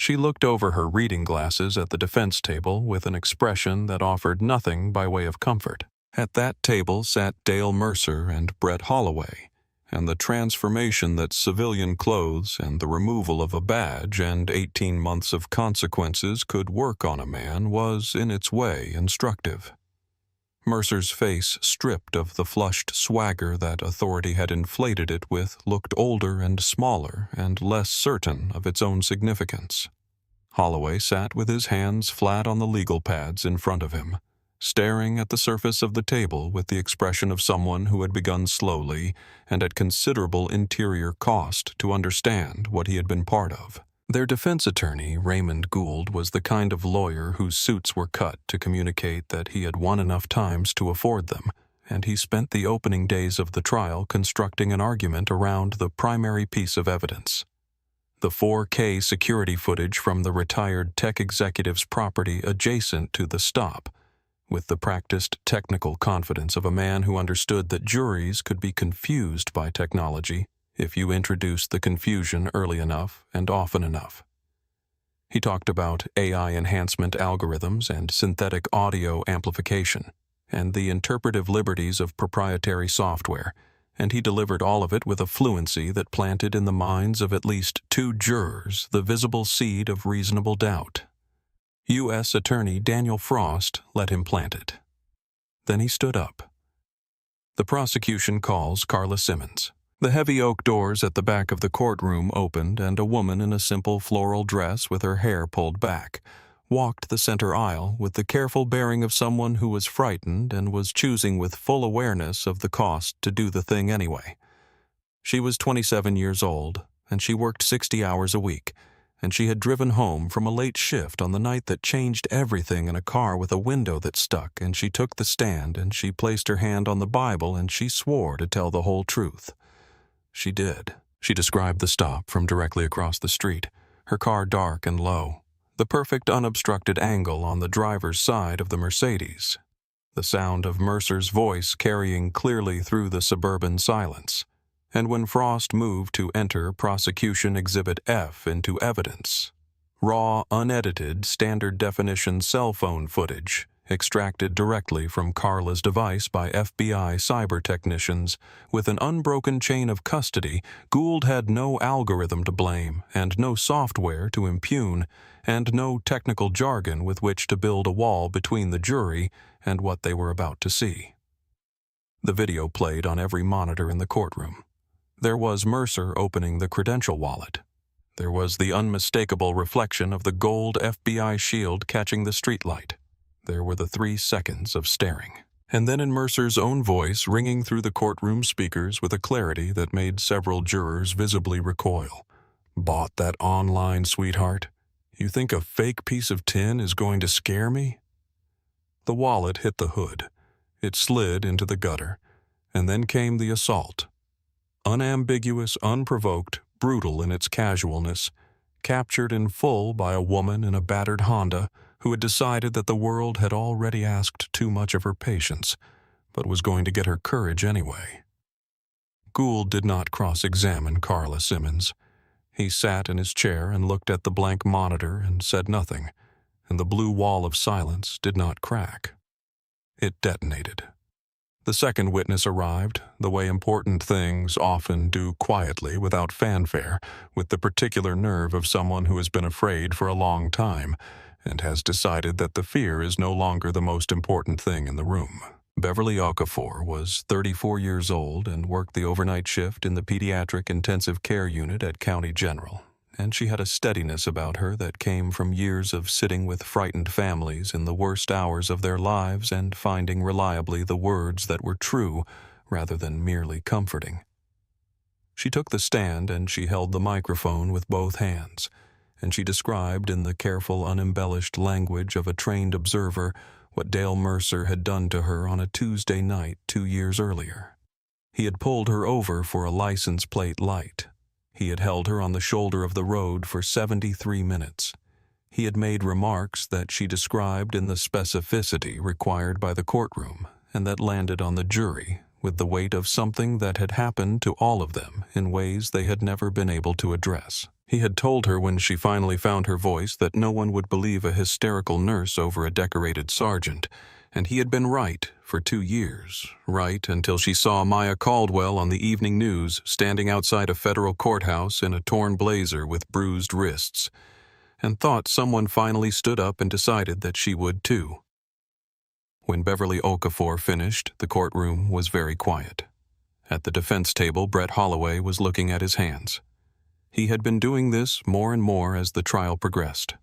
She looked over her reading glasses at the defense table with an expression that offered nothing by way of comfort. At that table sat Dale Mercer and Brett Holloway, and the transformation that civilian clothes and the removal of a badge and 18 months of consequences could work on a man was, in its way, instructive. Mercer's face, stripped of the flushed swagger that authority had inflated it with, looked older and smaller and less certain of its own significance. Holloway sat with his hands flat on the legal pads in front of him, staring at the surface of the table with the expression of someone who had begun slowly and at considerable interior cost to understand what he had been part of. Their defense attorney, Raymond Gould, was the kind of lawyer whose suits were cut to communicate that he had won enough times to afford them, and he spent the opening days of the trial constructing an argument around the primary piece of evidence: the 4K security footage from the retired tech executive's property adjacent to the stop, with the practiced technical confidence of a man who understood that juries could be confused by technology if you introduced the confusion early enough and often enough. He talked about AI enhancement algorithms and synthetic audio amplification, and the interpretive liberties of proprietary software, and he delivered all of it with a fluency that planted in the minds of at least 2 jurors the visible seed of reasonable doubt. U.S. Attorney Daniel Frost let him plant it. Then he stood up. The prosecution calls Carla Simmons. The heavy oak doors at the back of the courtroom opened, and a woman in a simple floral dress with her hair pulled back walked the center aisle with the careful bearing of someone who was frightened and was choosing with full awareness of the cost to do the thing anyway. She was 27 years old, and she worked 60 hours a week, and she had driven home from a late shift on the night that changed everything in a car with a window that stuck, and she took the stand, and she placed her hand on the Bible, and she swore to tell the whole truth. She did. She described the stop from directly across the street, her car dark and low, the perfect unobstructed angle on the driver's side of the Mercedes, the sound of Mercer's voice carrying clearly through the suburban silence, and when Frost moved to enter Prosecution Exhibit F into evidence, raw, unedited, standard definition cell phone footage extracted directly from Carla's device by FBI cyber technicians with an unbroken chain of custody, Gould had no algorithm to blame and no software to impugn and no technical jargon with which to build a wall between the jury and what they were about to see. The video played on every monitor in the courtroom. There was Mercer opening the credential wallet. There was the unmistakable reflection of the gold FBI shield catching the streetlight. There were the 3 seconds of staring. And then in Mercer's own voice ringing through the courtroom speakers with a clarity that made several jurors visibly recoil. "Bought that online, sweetheart? You think a fake piece of tin is going to scare me?" The wallet hit the hood. It slid into the gutter. And then came the assault. Unambiguous, unprovoked, brutal in its casualness, captured in full by a woman in a battered Honda who had decided that the world had already asked too much of her patience, but was going to get her courage anyway. Gould did not cross-examine Carla Simmons. He sat in his chair and looked at the blank monitor and said nothing, and the blue wall of silence did not crack. It detonated. The second witness arrived, the way important things often do quietly without fanfare, with the particular nerve of someone who has been afraid for a long time and has decided that the fear is no longer the most important thing in the room. Beverly Okafor was 34 years old and worked the overnight shift in the pediatric intensive care unit at County General, and she had a steadiness about her that came from years of sitting with frightened families in the worst hours of their lives and finding reliably the words that were true rather than merely comforting. She took the stand and she held the microphone with both hands, and she described in the careful, unembellished language of a trained observer what Dale Mercer had done to her on a Tuesday night 2 years earlier. He had pulled her over for a license plate light. He had held her on the shoulder of the road for 73 minutes. He had made remarks that she described in the specificity required by the courtroom and that landed on the jury with the weight of something that had happened to all of them in ways they had never been able to address. He had told her when she finally found her voice that no one would believe a hysterical nurse over a decorated sergeant, and he had been right for 2 years, right until she saw Maya Caldwell on the evening news standing outside a federal courthouse in a torn blazer with bruised wrists, and thought someone finally stood up and decided that she would too. When Beverly Okafor finished, the courtroom was very quiet. At the defense table, Brett Holloway was looking at his hands. He had been doing this more and more as the trial progressed,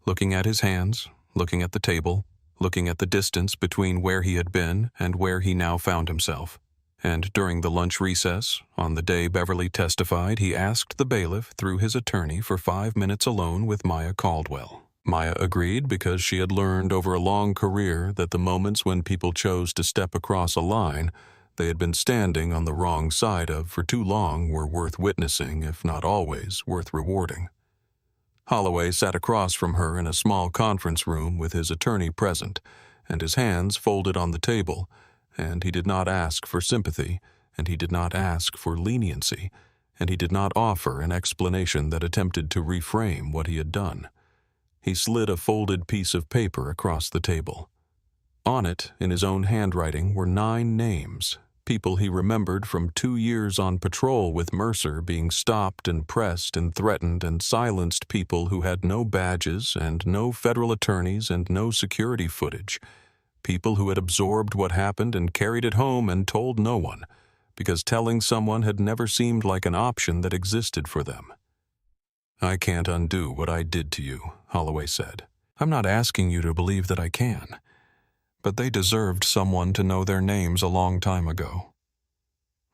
looking at his hands, looking at the table, looking at the distance between where he had been and where he now found himself. And during the lunch recess, on the day Beverly testified, he asked the bailiff through his attorney for 5 minutes alone with Maya Caldwell. Maya agreed because she had learned over a long career that the moments when people chose to step across a line they had been standing on the wrong side of for too long were worth witnessing, if not always worth rewarding. Holloway sat across from her in a small conference room with his attorney present, and his hands folded on the table, and he did not ask for sympathy, and he did not ask for leniency, and he did not offer an explanation that attempted to reframe what he had done. He slid a folded piece of paper across the table. On it, in his own handwriting, were 9 names, people he remembered from 2 years on patrol with Mercer, being stopped and pressed and threatened and silenced people who had no badges and no federal attorneys and no security footage, people who had absorbed what happened and carried it home and told no one, because telling someone had never seemed like an option that existed for them. "I can't undo what I did to you," Holloway said. "I'm not asking you to believe that I can. But they deserved someone to know their names a long time ago."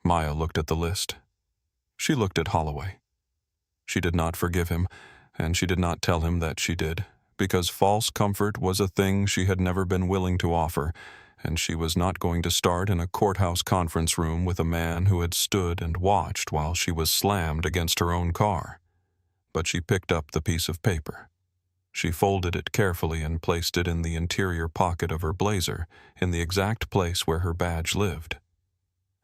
Maya looked at the list. She looked at Holloway. She did not forgive him, and she did not tell him that she did, because false comfort was a thing she had never been willing to offer, and she was not going to start in a courthouse conference room with a man who had stood and watched while she was slammed against her own car. But she picked up the piece of paper. She folded it carefully and placed it in the interior pocket of her blazer, in the exact place where her badge lived.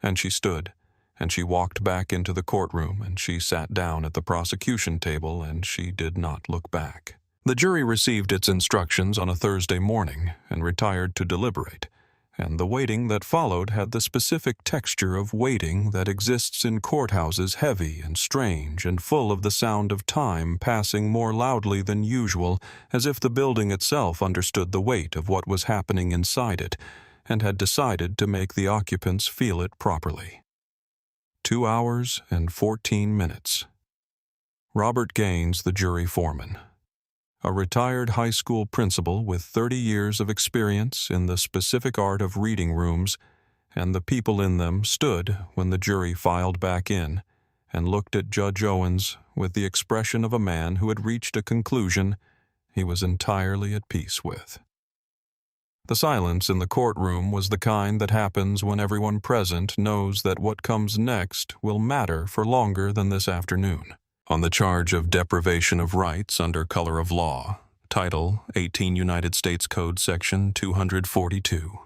And she stood, and she walked back into the courtroom, and she sat down at the prosecution table, and she did not look back. The jury received its instructions on a Thursday morning and retired to deliberate, and the waiting that followed had the specific texture of waiting that exists in courthouses, heavy and strange and full of the sound of time passing more loudly than usual, as if the building itself understood the weight of what was happening inside it and had decided to make the occupants feel it properly. 2 hours and 14 minutes. Robert Gaines, the jury foreman, a retired high school principal with 30 years of experience in the specific art of reading rooms, and the people in them stood when the jury filed back in and looked at Judge Owens with the expression of a man who had reached a conclusion he was entirely at peace with. The silence in the courtroom was the kind that happens when everyone present knows that what comes next will matter for longer than this afternoon. On the charge of deprivation of rights under color of law, Title 18 United States Code Section 242.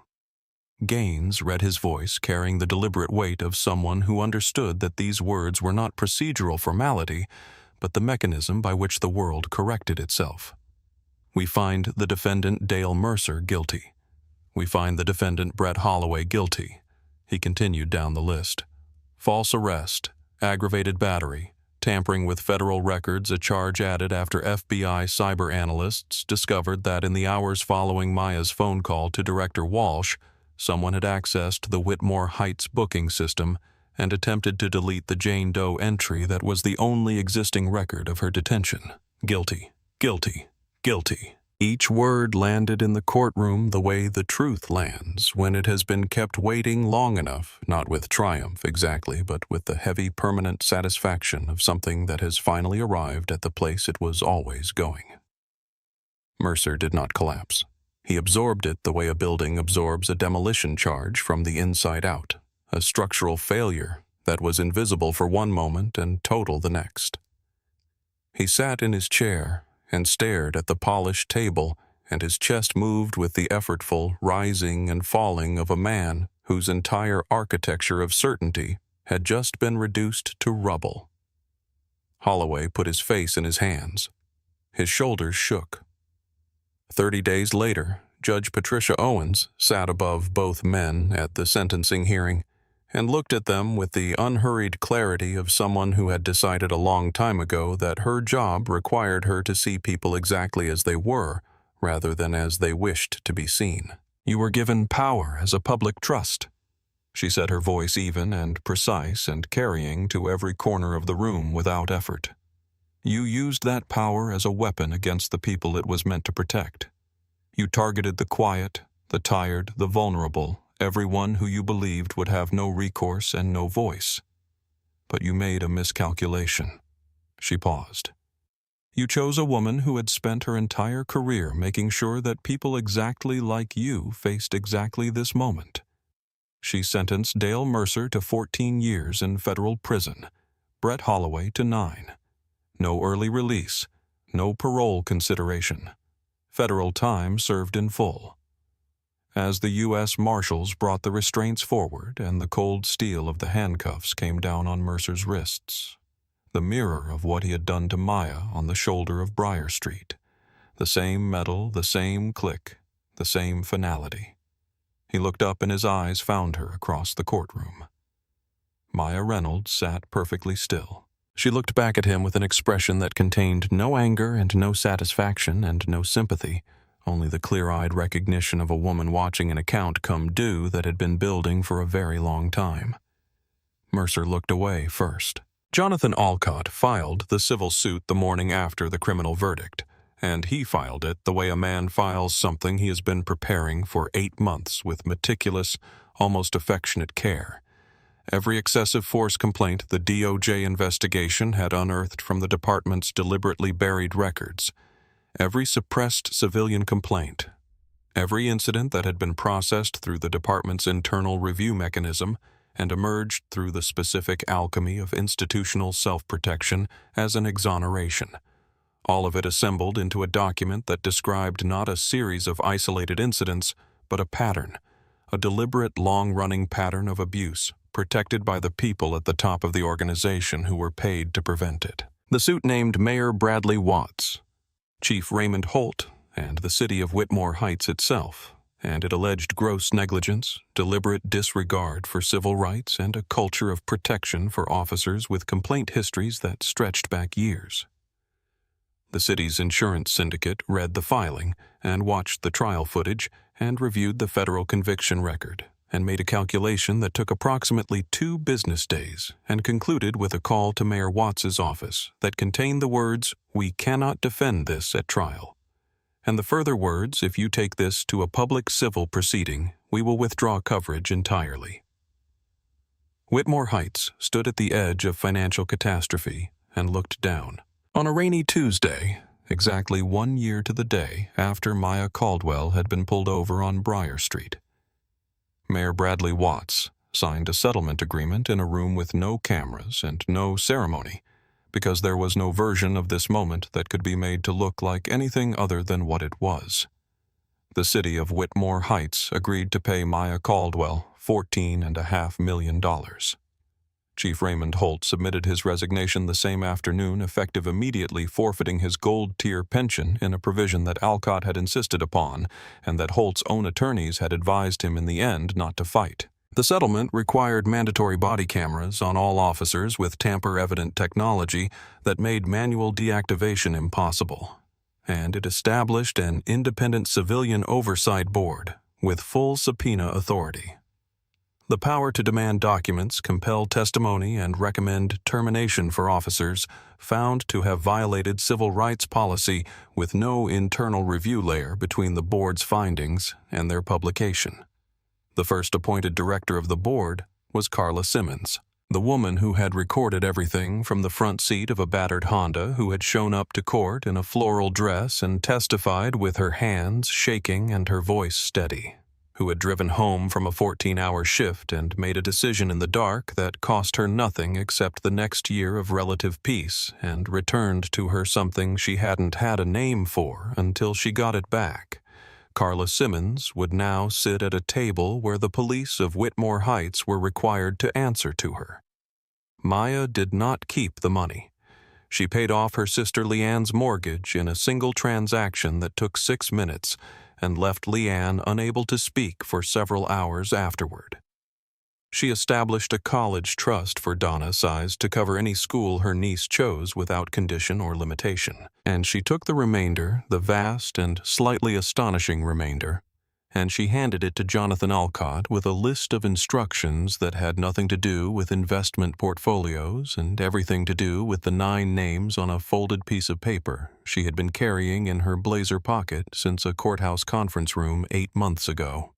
Gaines read his voice carrying the deliberate weight of someone who understood that these words were not procedural formality, but the mechanism by which the world corrected itself. We find the defendant Dale Mercer guilty. We find the defendant Brett Holloway guilty. He continued down the list. False arrest, aggravated battery, tampering with federal records, a charge added after FBI cyber analysts discovered that in the hours following Maya's phone call to Director Walsh, someone had accessed the Whitmore Heights booking system and attempted to delete the Jane Doe entry that was the only existing record of her detention. Guilty, guilty, guilty. Each word landed in the courtroom the way the truth lands when it has been kept waiting long enough, not with triumph exactly, but with the heavy permanent satisfaction of something that has finally arrived at the place it was always going. Mercer did not collapse. He absorbed it the way a building absorbs a demolition charge from the inside out, a structural failure that was invisible for one moment and total the next. He sat in his chair and stared at the polished table, and his chest moved with the effortful rising and falling of a man whose entire architecture of certainty had just been reduced to rubble. Holloway put his face in his hands. His shoulders shook. 30 days later, Judge Patricia Owens sat above both men at the sentencing hearing and looked at them with the unhurried clarity of someone who had decided a long time ago that her job required her to see people exactly as they were, rather than as they wished to be seen. "You were given power as a public trust," she said, her voice even and precise and carrying to every corner of the room without effort. "You used that power as a weapon against the people it was meant to protect. You targeted the quiet, the tired, the vulnerable, everyone who you believed would have no recourse and no voice. But you made a miscalculation." She paused. "You chose a woman who had spent her entire career making sure that people exactly like you faced exactly this moment. She sentenced Dale Mercer to 14 years in federal prison, Brett Holloway to 9. No early release, no parole consideration. Federal time served in full. As the U.S. Marshals brought the restraints forward and the cold steel of the handcuffs came down on Mercer's wrists, the mirror of what he had done to Maya on the shoulder of Briar Street, the same metal, the same click, the same finality. He looked up and his eyes found her across the courtroom. Maya Reynolds sat perfectly still. She looked back at him with an expression that contained no anger and no satisfaction and no sympathy, only the clear-eyed recognition of a woman watching an account come due that had been building for a very long time. Mercer looked away first. Jonathan Alcott filed the civil suit the morning after the criminal verdict, and he filed it the way a man files something he has been preparing for 8 months with meticulous, almost affectionate care. Every excessive force complaint the DOJ investigation had unearthed from the department's deliberately buried records, every suppressed civilian complaint, every incident that had been processed through the department's internal review mechanism and emerged through the specific alchemy of institutional self-protection as an exoneration, all of it assembled into a document that described not a series of isolated incidents, but a pattern, a deliberate long-running pattern of abuse, protected by the people at the top of the organization who were paid to prevent it. The suit named Mayor Bradley Watts, Chief Raymond Holt, and the city of Whitmore Heights itself, and it alleged gross negligence, deliberate disregard for civil rights, and a culture of protection for officers with complaint histories that stretched back years. The city's insurance syndicate read the filing and watched the trial footage and reviewed the federal conviction record, and made a calculation that took approximately 2 business days and concluded with a call to Mayor Watts's office that contained the words, "We cannot defend this at trial," and the further words, "If you take this to a public civil proceeding, we will withdraw coverage entirely." Whitmore Heights stood at the edge of financial catastrophe and looked down. On a rainy Tuesday, exactly 1 year to the day after Maya Caldwell had been pulled over on Briar Street, Mayor Bradley Watts signed a settlement agreement in a room with no cameras and no ceremony, because there was no version of this moment that could be made to look like anything other than what it was. The city of Whitmore Heights agreed to pay Maya Caldwell $14.5 million. Chief Raymond Holt submitted his resignation the same afternoon, effective immediately forfeiting his gold-tier pension in a provision that Alcott had insisted upon and that Holt's own attorneys had advised him in the end not to fight. The settlement required mandatory body cameras on all officers with tamper-evident technology that made manual deactivation impossible, and it established an independent civilian oversight board with full subpoena authority. The power to demand documents, compel testimony, and recommend termination for officers found to have violated civil rights policy with no internal review layer between the board's findings and their publication. The first appointed director of the board was Carla Simmons, the woman who had recorded everything from the front seat of a battered Honda, who had shown up to court in a floral dress and testified with her hands shaking and her voice steady, who had driven home from a 14-hour shift and made a decision in the dark that cost her nothing except the next year of relative peace and returned to her something she hadn't had a name for until she got it back. Carla Simmons would now sit at a table where the police of Whitmore Heights were required to answer to her. Maya did not keep the money. She paid off her sister Leanne's mortgage in a single transaction that took 6 minutes and left Leanne unable to speak for several hours afterward. She established a college trust for Donna Size to cover any school her niece chose without condition or limitation, and she took the remainder, the vast and slightly astonishing remainder, and she handed it to Jonathan Alcott with a list of instructions that had nothing to do with investment portfolios and everything to do with the 9 names on a folded piece of paper she had been carrying in her blazer pocket since a courthouse conference room 8 months ago.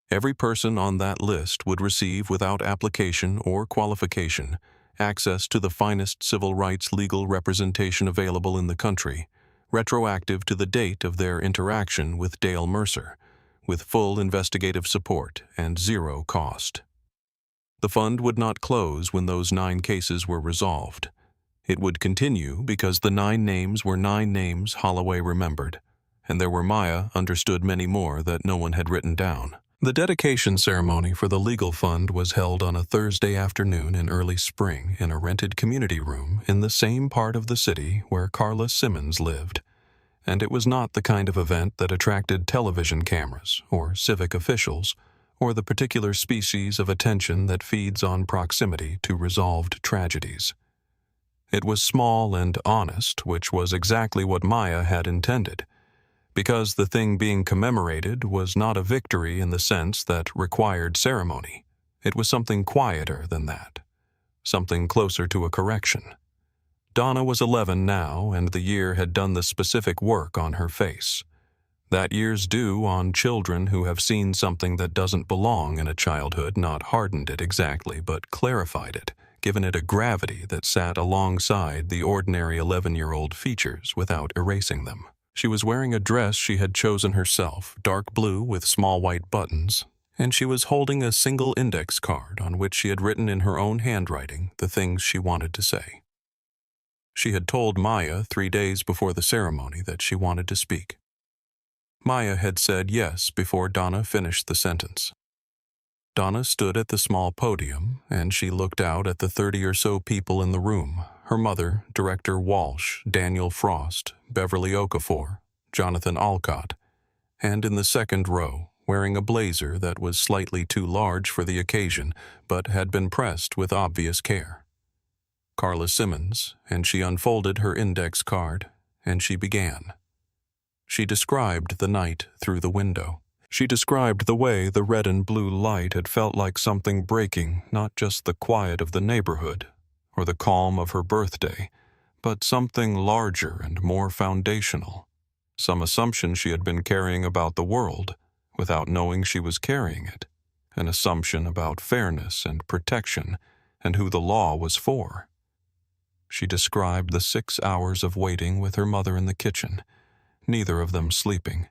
Every person on that list would receive, without application or qualification, access to the finest civil rights legal representation available in the country, retroactive to the date of their interaction with Dale Mercer, with full investigative support and 0 cost. The fund would not close when those 9 cases were resolved. It would continue because the 9 names were 9 names Holloway remembered, and there were Maya understood many more that no one had written down. The dedication ceremony for the legal fund was held on a Thursday afternoon in early spring in a rented community room in the same part of the city where Carla Simmons lived, and it was not the kind of event that attracted television cameras or civic officials or the particular species of attention that feeds on proximity to resolved tragedies. It was small and honest, which was exactly what Maya had intended, because the thing being commemorated was not a victory in the sense that required ceremony. It was something quieter than that, something closer to a correction. Donna was 11 now, and the year had done the specific work on her face. That year's due on children who have seen something that doesn't belong in a childhood not hardened it exactly, but clarified it, given it a gravity that sat alongside the ordinary 11-year-old features without erasing them. She was wearing a dress she had chosen herself, dark blue with small white buttons, and she was holding a single index card on which she had written in her own handwriting the things she wanted to say. She had told Maya 3 days before the ceremony that she wanted to speak. Maya had said yes before Donna finished the sentence. Donna stood at the small podium, and she looked out at the 30 or so people in the room, her mother, Director Walsh, Daniel Frost, Beverly Okafor, Jonathan Alcott, and in the second row, wearing a blazer that was slightly too large for the occasion, but had been pressed with obvious care, Carla Simmons, and she unfolded her index card, and she began. She described the night through the window. She described the way the red and blue light had felt like something breaking not just the quiet of the neighborhood or the calm of her birthday, but something larger and more foundational, some assumption she had been carrying about the world without knowing she was carrying it, an assumption about fairness and protection and who the law was for. She described the 6 hours of waiting with her mother in the kitchen, neither of them sleeping,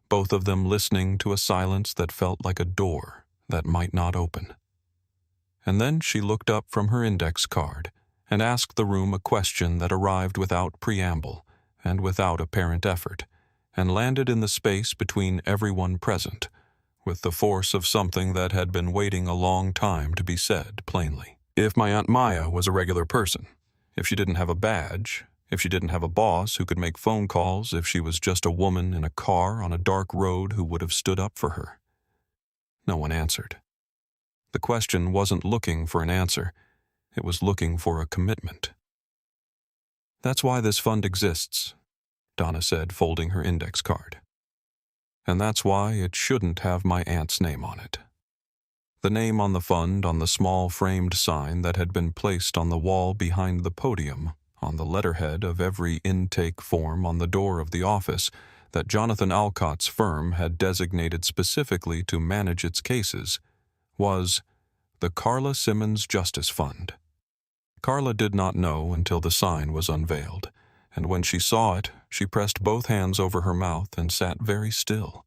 both of them listening to a silence that felt like a door that might not open. And then she looked up from her index card and asked the room a question that arrived without preamble and without apparent effort, and landed in the space between everyone present, with the force of something that had been waiting a long time to be said plainly. If my Aunt Maya was a regular person, if she didn't have a badge, if she didn't have a boss who could make phone calls, if she was just a woman in a car on a dark road who would have stood up for her. No one answered. The question wasn't looking for an answer. It was looking for a commitment. That's why this fund exists, Donna said, folding her index card. And that's why it shouldn't have my aunt's name on it. The name on the fund on the small framed sign that had been placed on the wall behind the podium, on the letterhead of every intake form on the door of the office that Jonathan Alcott's firm had designated specifically to manage its cases, was the Carla Simmons Justice Fund. Carla did not know until the sign was unveiled, and when she saw it, she pressed both hands over her mouth and sat very still.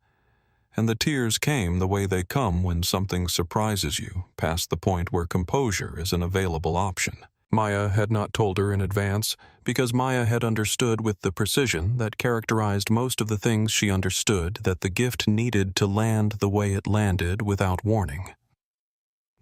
And the tears came the way they come when something surprises you past the point where composure is an available option. Maya had not told her in advance, because Maya had understood with the precision that characterized most of the things she understood that the gift needed to land the way it landed without warning.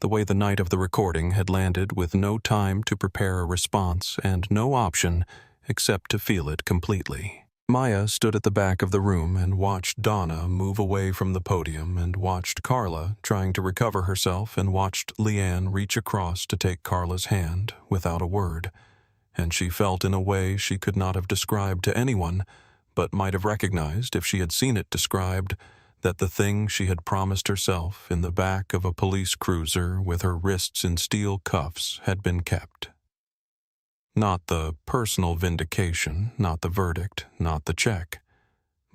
The way the night of the recording had landed with no time to prepare a response and no option except to feel it completely. Maya stood at the back of the room and watched Donna move away from the podium and watched Carla trying to recover herself and watched Leanne reach across to take Carla's hand without a word. And she felt in a way she could not have described to anyone, but might have recognized if she had seen it described, that the thing she had promised herself in the back of a police cruiser with her wrists in steel cuffs had been kept. Not the personal vindication, not the verdict, not the check,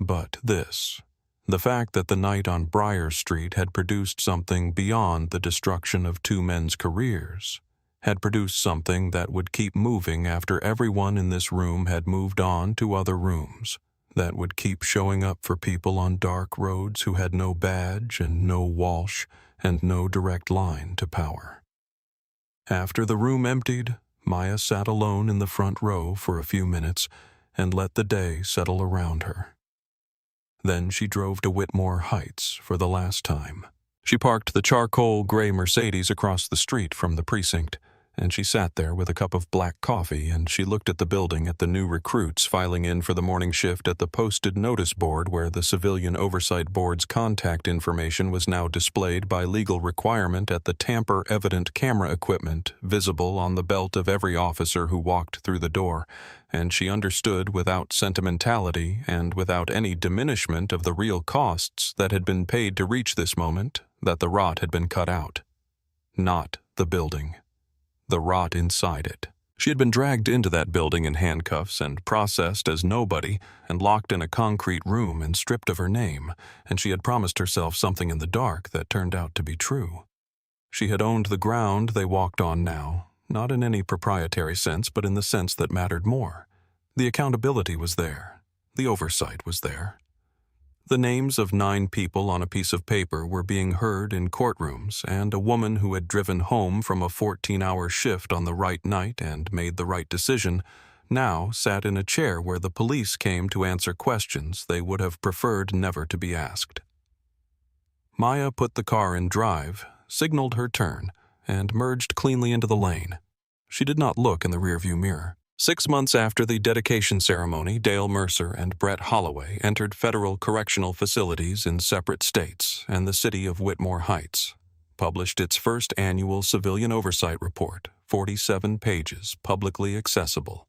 but this, the fact that the night on Briar Street had produced something beyond the destruction of two men's careers, had produced something that would keep moving after everyone in this room had moved on to other rooms, that would keep showing up for people on dark roads who had no badge and no Walsh and no direct line to power. After the room emptied, Maya sat alone in the front row for a few minutes and let the day settle around her. Then she drove to Whitmore Heights for the last time. She parked the charcoal gray Mercedes across the street from the precinct, and she sat there with a cup of black coffee, and she looked at the building at the new recruits filing in for the morning shift at the posted notice board where the Civilian Oversight Board's contact information was now displayed by legal requirement at the tamper-evident camera equipment visible on the belt of every officer who walked through the door, and she understood without sentimentality and without any diminishment of the real costs that had been paid to reach this moment that the rot had been cut out. Not the building. The rot inside it. She had been dragged into that building in handcuffs and processed as nobody and locked in a concrete room and stripped of her name, and she had promised herself something in the dark that turned out to be true. She had owned the ground they walked on now, not in any proprietary sense, but in the sense that mattered more. The accountability was there. The oversight was there. The names of 9 people on a piece of paper were being heard in courtrooms, and a woman who had driven home from a 14-hour shift on the right night and made the right decision now sat in a chair where the police came to answer questions they would have preferred never to be asked. Maya put the car in drive, signaled her turn, and merged cleanly into the lane. She did not look in the rearview mirror. 6 months after the dedication ceremony, Dale Mercer and Brett Holloway entered federal correctional facilities in separate states, and the city of Whitmore Heights published its first annual civilian oversight report, 47 pages, publicly accessible,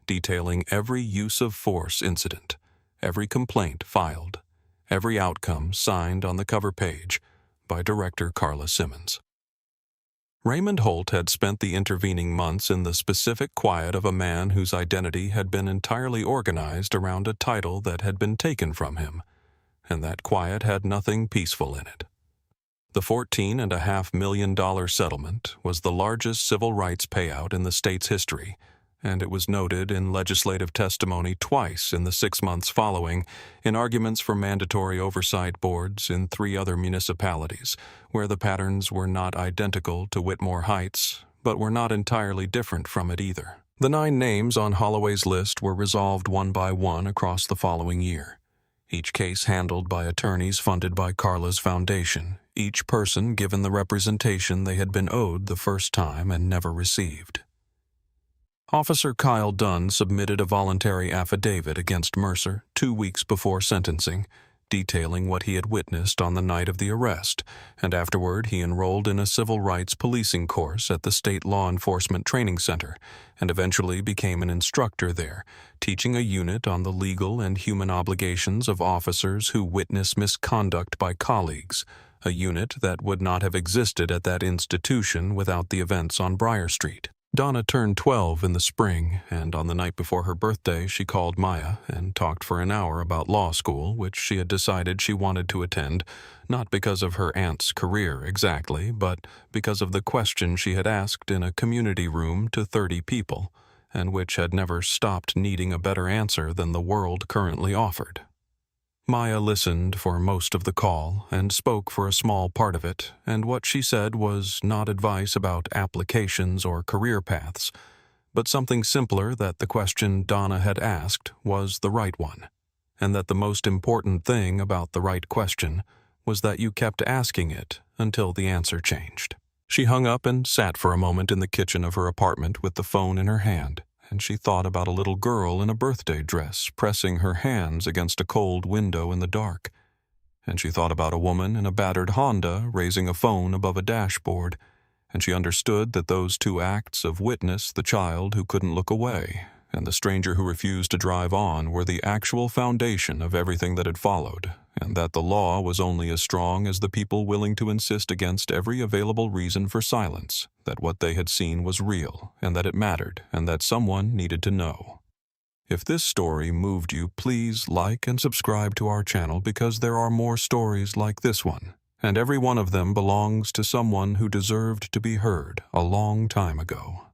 detailing every use of force incident, every complaint filed, every outcome signed on the cover page by Director Carla Simmons. Raymond Holt had spent the intervening months in the specific quiet of a man whose identity had been entirely organized around a title that had been taken from him, and that quiet had nothing peaceful in it. The $14.5 million settlement was the largest civil rights payout in the state's history, and it was noted in legislative testimony twice in the 6 months following, in arguments for mandatory oversight boards in 3 other municipalities, where the patterns were not identical to Whitmore Heights, but were not entirely different from it either. The 9 names on Holloway's list were resolved one by one across the following year, each case handled by attorneys funded by Carla's foundation, each person given the representation they had been owed the first time and never received. Officer Kyle Dunn submitted a voluntary affidavit against Mercer 2 weeks before sentencing, detailing what he had witnessed on the night of the arrest, and afterward he enrolled in a civil rights policing course at the State Law Enforcement Training Center, and eventually became an instructor there, teaching a unit on the legal and human obligations of officers who witness misconduct by colleagues, a unit that would not have existed at that institution without the events on Briar Street. Donna turned 12 in the spring, and on the night before her birthday she called Maya and talked for an hour about law school, which she had decided she wanted to attend, not because of her aunt's career exactly, but because of the question she had asked in a community room to 30 people, and which had never stopped needing a better answer than the world currently offered. Maya listened for most of the call and spoke for a small part of it, and what she said was not advice about applications or career paths, but something simpler that the question Donna had asked was the right one, and that the most important thing about the right question was that you kept asking it until the answer changed. She hung up and sat for a moment in the kitchen of her apartment with the phone in her hand, and she thought about a little girl in a birthday dress pressing her hands against a cold window in the dark. And she thought about a woman in a battered Honda raising a phone above a dashboard, and she understood that those two acts of witness the child who couldn't look away and the stranger who refused to drive on were the actual foundation of everything that had followed, and that the law was only as strong as the people willing to insist against every available reason for silence, that what they had seen was real, and that it mattered, and that someone needed to know. If this story moved you, please like and subscribe to our channel because there are more stories like this one, and every one of them belongs to someone who deserved to be heard a long time ago.